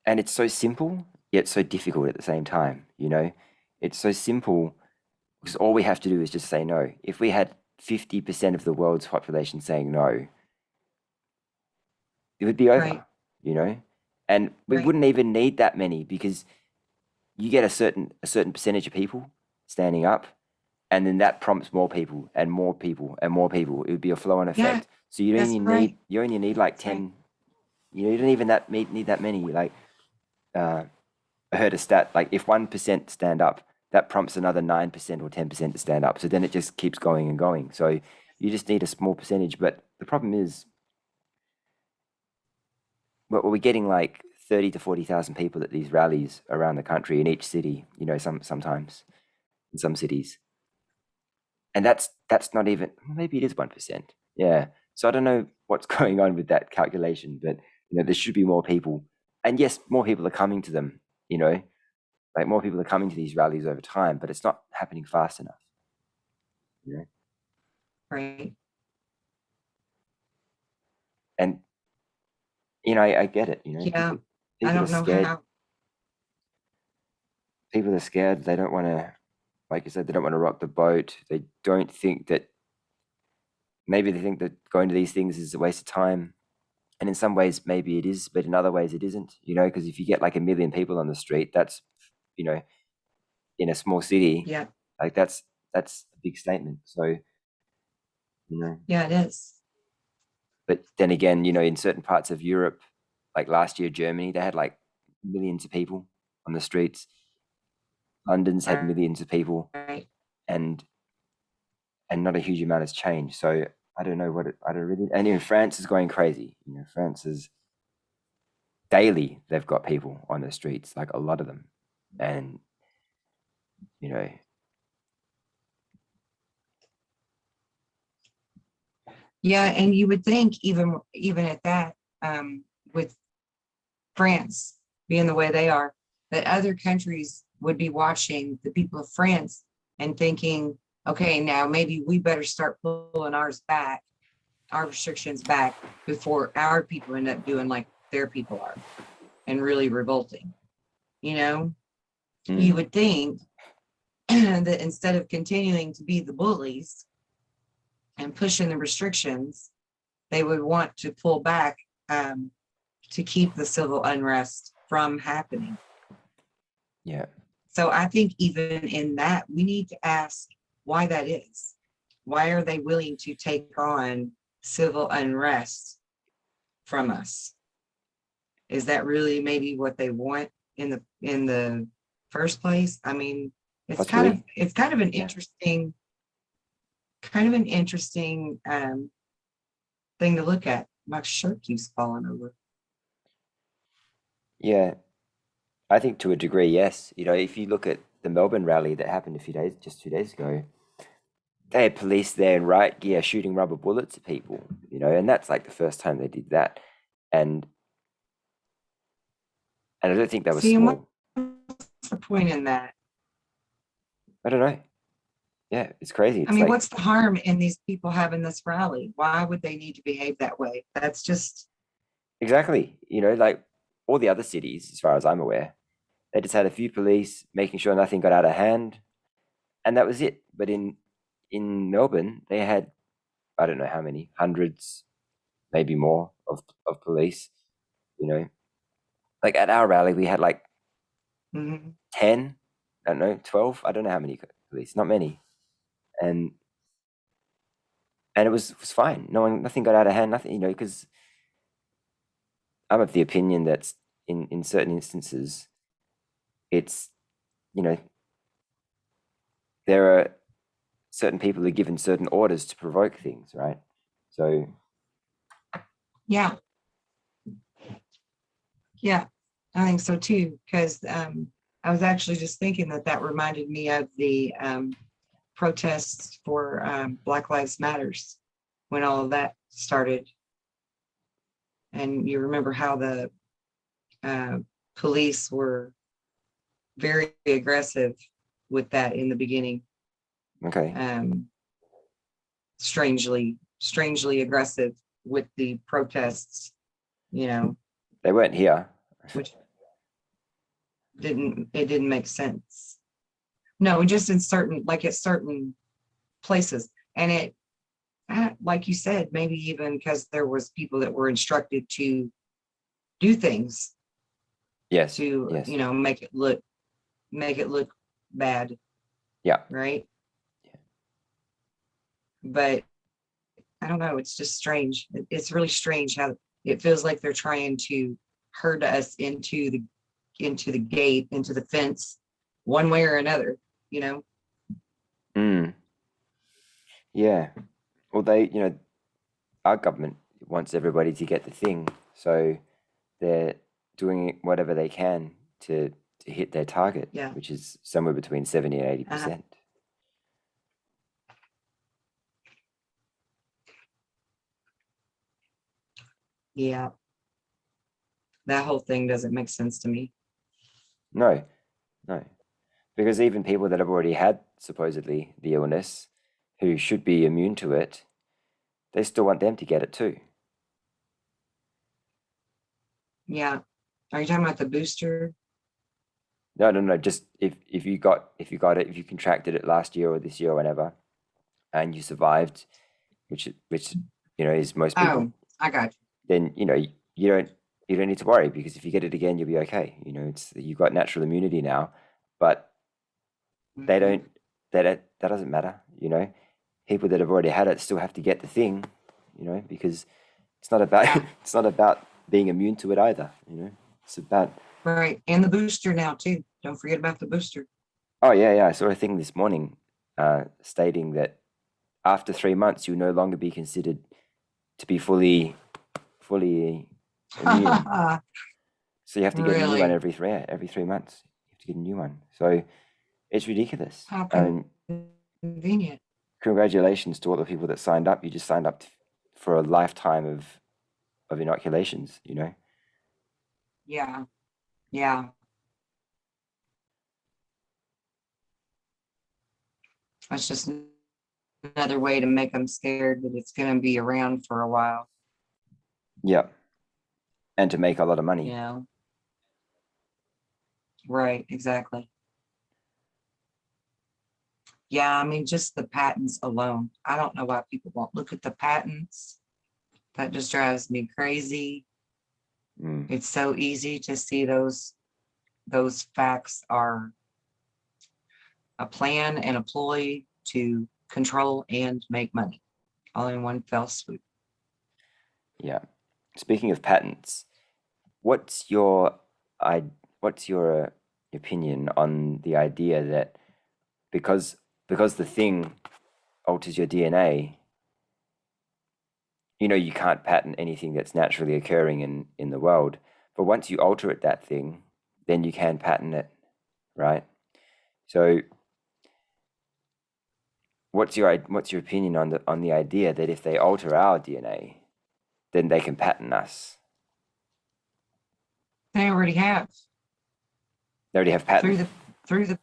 And it's so simple yet so difficult at the same time. It's so simple because all we have to do is just say no. If we had 50% of the world's population saying no, it would be over. Right. And we Right. wouldn't even need that many, because you get a certain percentage of people standing up, and then that prompts more people and more people and more people. It would be a flow-on Yeah. effect. So you That's right. only need like That's right. 10. You don't even need that many. Like uh, I heard a stat, like if 1% stand up, that prompts another 9% or 10% to stand up. So then it just keeps going and going. So you just need a small percentage. But the problem is, we're getting like 30 to 40,000 people at these rallies around the country in each city. Sometimes in some cities, and that's not even, maybe it is 1%. Yeah. So I don't know what's going on with that calculation, but there should be more people, and yes, more people are coming to them. Like more people are coming to these rallies over time, but it's not happening fast enough. You know, Right. and I get it. Yeah. I People are don't know scared. how. People are scared. They don't want to, like you said, they don't want to rock the boat. They don't think that, maybe they think that going to these things is a waste of time. And in some ways, maybe it is, but in other ways, it isn't. Because if you get like 1 million people on the street, that's, you know, in a small city, Yeah. like that's a big statement. So, you know, Yeah, it is. but then again, in certain parts of Europe, like last year, Germany, they had like millions of people on the streets. London's had millions of people, Right. and not a huge amount has changed. So I don't know I don't really. And in France is going crazy. France is daily. They've got people on the streets, like a lot of them, and you know, Yeah, and you would think even at that, with France being the way they are, that other countries would be watching the people of France and thinking, okay, now maybe we better start pulling our restrictions back before our people end up doing like their people are and really revolting. You know, you mm, would think that instead of continuing to be the bullies and pushing the restrictions, they would want to pull back, to keep the civil unrest from happening. yeah, So I think even in that, we need to ask why that is. Why are they willing to take on civil unrest from us? Is that really maybe what they want in the first place? I mean, possibly, it's kind of an yeah, interesting thing to look at. My shirt keeps falling over. Yeah, I think to a degree, yes. You know, if you look at the Melbourne rally that happened just 2 days ago, they had police there in riot gear shooting rubber bullets at people, you know, and that's like the first time they did that. And I don't think they were See, and small. what's the point in that? I don't know. Yeah, it's crazy. I It's mean, like what's the harm in these people having this rally? Why would they need to behave that way? That's just, exactly, you know, like all the other cities, as far as I'm aware, they just had a few police making sure nothing got out of hand, and that was it. But in Melbourne, they had I don't know how many hundreds, maybe more of police. You know, like at our rally, we had like mhm. 10, I don't know, 12. I don't know how many police, not many, and it was fine. Nothing got out of hand. Nothing, you know, because I'm of the opinion that in certain instances, it's you know there are certain people are given certain orders to provoke things, right? So Yeah, yeah, I think so too. Because I was actually just thinking that that reminded me of the protests for Black Lives Matters when all of that started. And you remember how the uh, police were very aggressive with that in the beginning. okay, Um, strangely aggressive with the protests, you know, they weren't here. which didn't make sense. No, just in certain, like at certain places. And it, like you said, maybe even because there was people that were instructed to do things Yes, to, yes, make it look bad, yeah, right? But I don't know, it's just strange. It's really strange how it feels like they're trying to herd us into the gate, into the fence, one way or another, you know? mm, yeah. Well, our government wants everybody to get the thing, so they're doing whatever they can to hit their target, Yeah. which is somewhere between 70 and eighty Uh, percent. yeah. That whole thing doesn't make sense to me. No, no, because even people that have already had supposedly the illness, who should be immune to it, they still want them to get it too. Yeah. Are you talking about the booster? No, no, no. Just if you got it, if you contracted it last year or this year or whenever, and you survived, which is most people, Oh, I got then you don't need to worry, because if you get it again, you'll be okay. You know, it's you've got natural immunity now, but you. they Mhm. don't that doesn't matter. You know, people that have already had it still have to get the thing. You know, because it's not about Yeah. it's not about being immune to it either. You know, it's about Right. And the booster now too. Don't forget about the booster. oh yeah, yeah. I saw a thing this morning stating that after 3 months, you'll no longer be considered to be fully immune. So you have to get a new one Really? every 3 months. You have to get a new one. So it's ridiculous. How And convenient. congratulations to all the people that signed up. You just signed up for a lifetime of inoculations. You know. Yeah. Yeah. That's just another way to make them scared that it's going to be around for a while. Yeah. And to make a lot of You money. know? Right. Exactly. Yeah. I mean, just the patents alone. I don't know why people won't look at the patents. That just drives me crazy. Mm. It's so easy to see those facts are a plan and a ploy to control and make money all in one fell swoop. Yeah. Speaking of patents, what's your I what's your opinion on the idea that because the thing alters your DNA, you can't patent anything that's naturally occurring in the world. But once you alter it, that thing, then you can patent it, right? So what's your opinion on the idea that if they alter our DNA, then they can patent us? They already have They already have through patent. the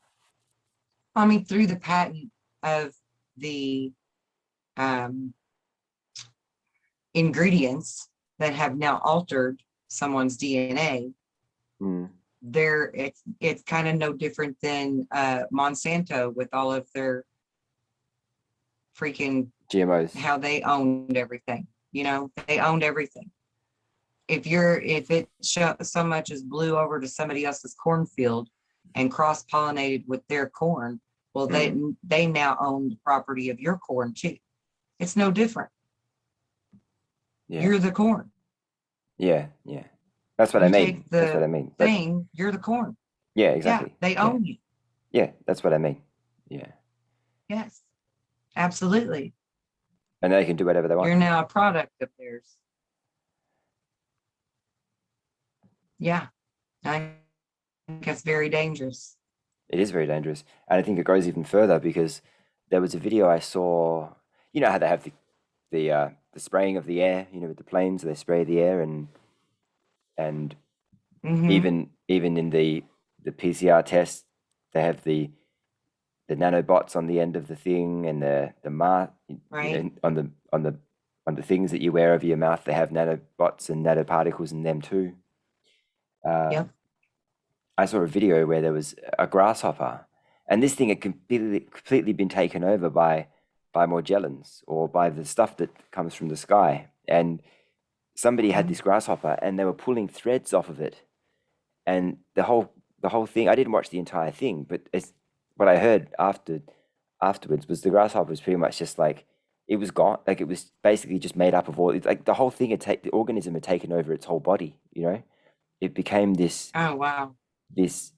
I mean through the patent of the um, ingredients that have now altered someone's DNA. Mm. It's kind of no different than Monsanto with all of their freaking GMOs. how they owned everything. They owned everything. If it so much as blew over to somebody else's cornfield and cross pollinated with their corn, well, they now own the property of your corn too. It's no different. Yeah. You're the corn. Yeah. Yeah. That's what I You mean. take That's what I the mean. thing, you're the corn. Yeah, Yeah, exactly. they Yeah. own you. Yeah, that's what I mean. Yeah. Yes, absolutely. And they can do whatever they want. You're now a product of theirs. Yeah, I think that's very dangerous. It is very dangerous. And I think it goes even further because there was a video I saw. You know how they have the spraying of the air, with the planes, they spray the air, and Hmm. even in the PCR test, they have the nanobots on the end of the thing, and the mask, Right. on the things that you wear over your mouth, they have nanobots and nanoparticles in them too. Uh, Yep. I saw a video where there was a grasshopper, and this thing had completely been taken over by Morgellons, or by the stuff that comes from the sky. And somebody had Mhm. this grasshopper, and they were pulling threads off of it, and the whole thing. I didn't watch the entire thing, but what I heard afterwards was the grasshopper was pretty much just like it was gone. Like it was basically just made up of all. It's like the whole thing the organism had taken over its whole body. It became this Oh, wow. this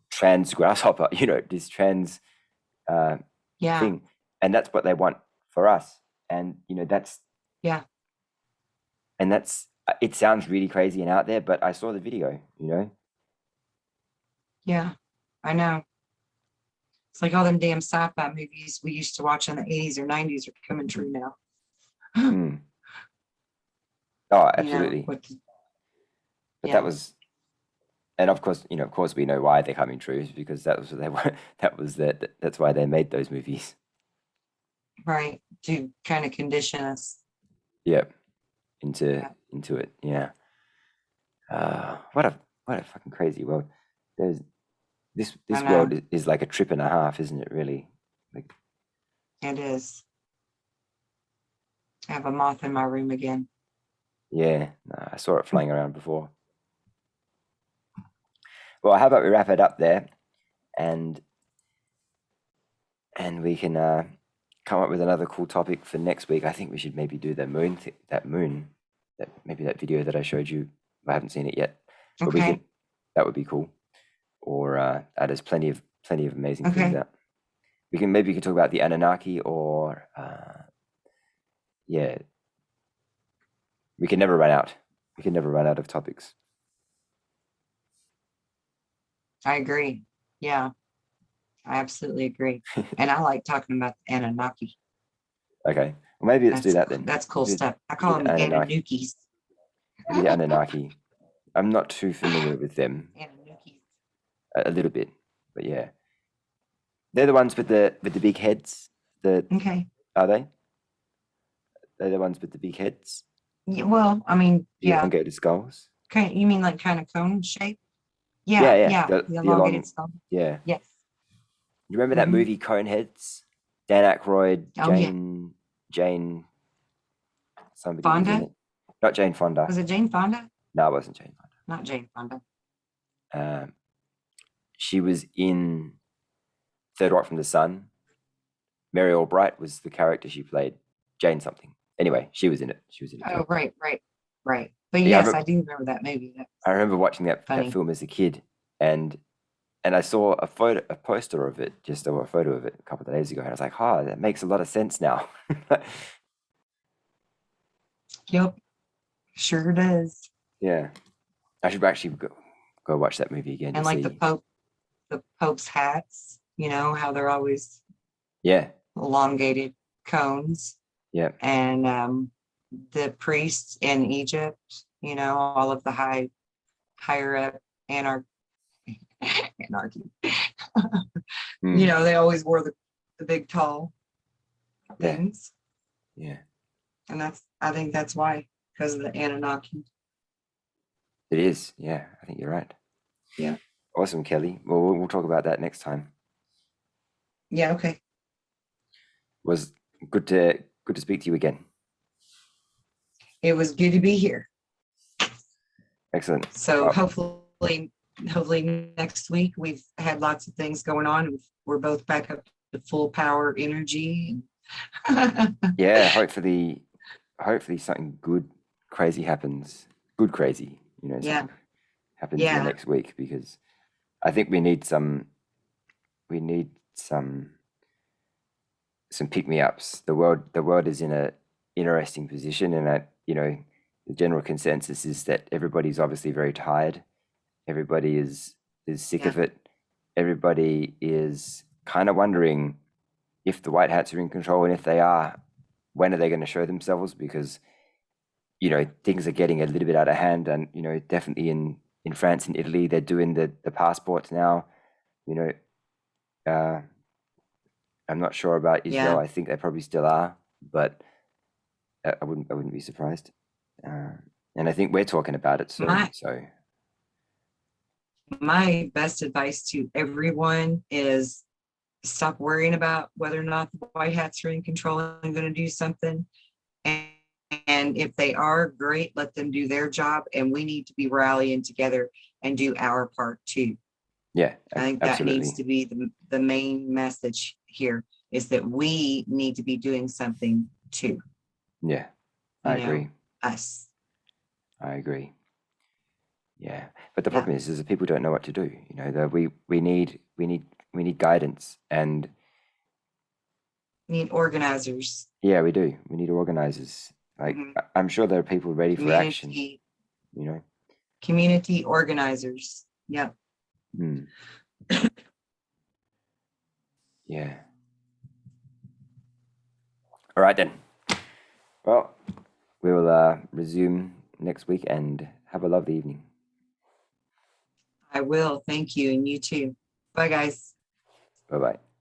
trans grasshopper. This trans uh, Yeah. thing, and that's what they want for us. And that's Yeah. and that's it. Sounds really crazy and out there, but I saw the video. Yeah. I know. It's like all them damn sci-fi movies we used to watch in the 80s or 90s are coming true now. Mm. Oh, You know, absolutely. what, But that yeah, was, and of course, we know why they're coming true, is because that was what they were. That's why they made those movies. right. To kind of condition us. Yeah, into Yeah, into it. Yeah. What a fucking crazy world. There's this I this world know. is like a trip and a half, isn't it? Really. Like, It is. I have a moth in my room again. yeah. No, I saw it flying around before. Well, how about we wrap it up there, and we can come up with another cool topic for next week. I think we should maybe do that video that I showed you. I haven't seen it yet, but we can. Okay. That would be cool. Or there's plenty of amazing things Okay. out. We can talk about the Anunnaki, or yeah, we can never run out. We can never run out of topics. I agree. Yeah, I absolutely agree. And I like talking about the Anunnaki. Okay, well, maybe let's do that then. That's cool We'll do, stuff. I we'll call do them the the Anunnaki. Anunnakis. We'll do the Anunnaki. I'm not too familiar with them. Anunnakis. A little bit, but yeah, they're the ones with the big heads. The Okay. Are they? They're the ones with the big heads, Yeah, well, I mean, the yeah. elongated skulls. Okay. You mean like kind of cone shape? Yeah, Yeah. yeah. Yeah. The The the elongated long. skull. Yeah. Yes. You remember that Hmm. movie Coneheads? Dan Aykroyd, Oh, yeah. Jane, somebody was in Fonda? it. Not Jane Fonda. Was it Jane Fonda? No, it wasn't Jane Not Jane Fonda. Fonda. She was in Third Rock from the Sun. Mary Albright was the character she played. Jane something. Anyway, she was in it. She was in it too. Oh, right, right, right. But Yeah, yes, I do remember that movie. That's I remember watching that funny. film as a kid, and I saw a poster of it, just or a photo of it a couple of days ago, and I was like, "Oh, that makes a lot of sense now." Yep, sure does. Yeah, I should actually go watch that movie again to And like see. the Pope's hats, how they're always Yeah, elongated cones, yeah, and the priests in Egypt, all of the higher up anarchy. mm, They always wore the big tall yeah, things. yeah. And I think that's why, because of the Anunnaki. It is. Yeah, I think you're right. Yeah. Awesome, Kelly. Well, we'll talk about that next time. Yeah. Okay. Was good to speak to you again. It was good to be here. Excellent. So Well, hopefully next week we've had lots of things going on. We're both back up to full power energy. yeah. Hopefully something good, crazy happens. Good, crazy. Yeah. Something happens in the Yeah. next week because I think we need some. We need some pick me ups. The world is in a interesting position, and the general consensus is that everybody's obviously very tired. Everybody is sick Yeah. of it. Everybody is kind of wondering if the white hats are in control, and if they are, when are they going to show themselves? Because things are getting a little bit out of hand, and definitely in France and Italy, they're doing the passports now. You know, uh, I'm not sure about Israel. Yeah. I think they probably still are, but I wouldn't be surprised. Uh, and I think we're talking about it soon. My So my best advice to everyone is stop worrying about whether or not the white hats are in control and going to do something. And, and if they are, great, let them do their job. And we need to be rallying together and do our part too. yeah, I think that needs absolutely. to be the main message here, is that we need to be doing something too, Yeah, I you agree. know, us. I agree. Yeah, but the Yeah. problem is that people don't know what to do. That we need guidance, and Need organizers, yeah, we do. We need organizers. Like mhm, I'm sure there are people ready for action. community, You know. community organizers. Yep. Mm, yeah. All right then. Well, we will resume next week and have a lovely evening. I will. Thank you. And you too. Bye, guys. Bye bye.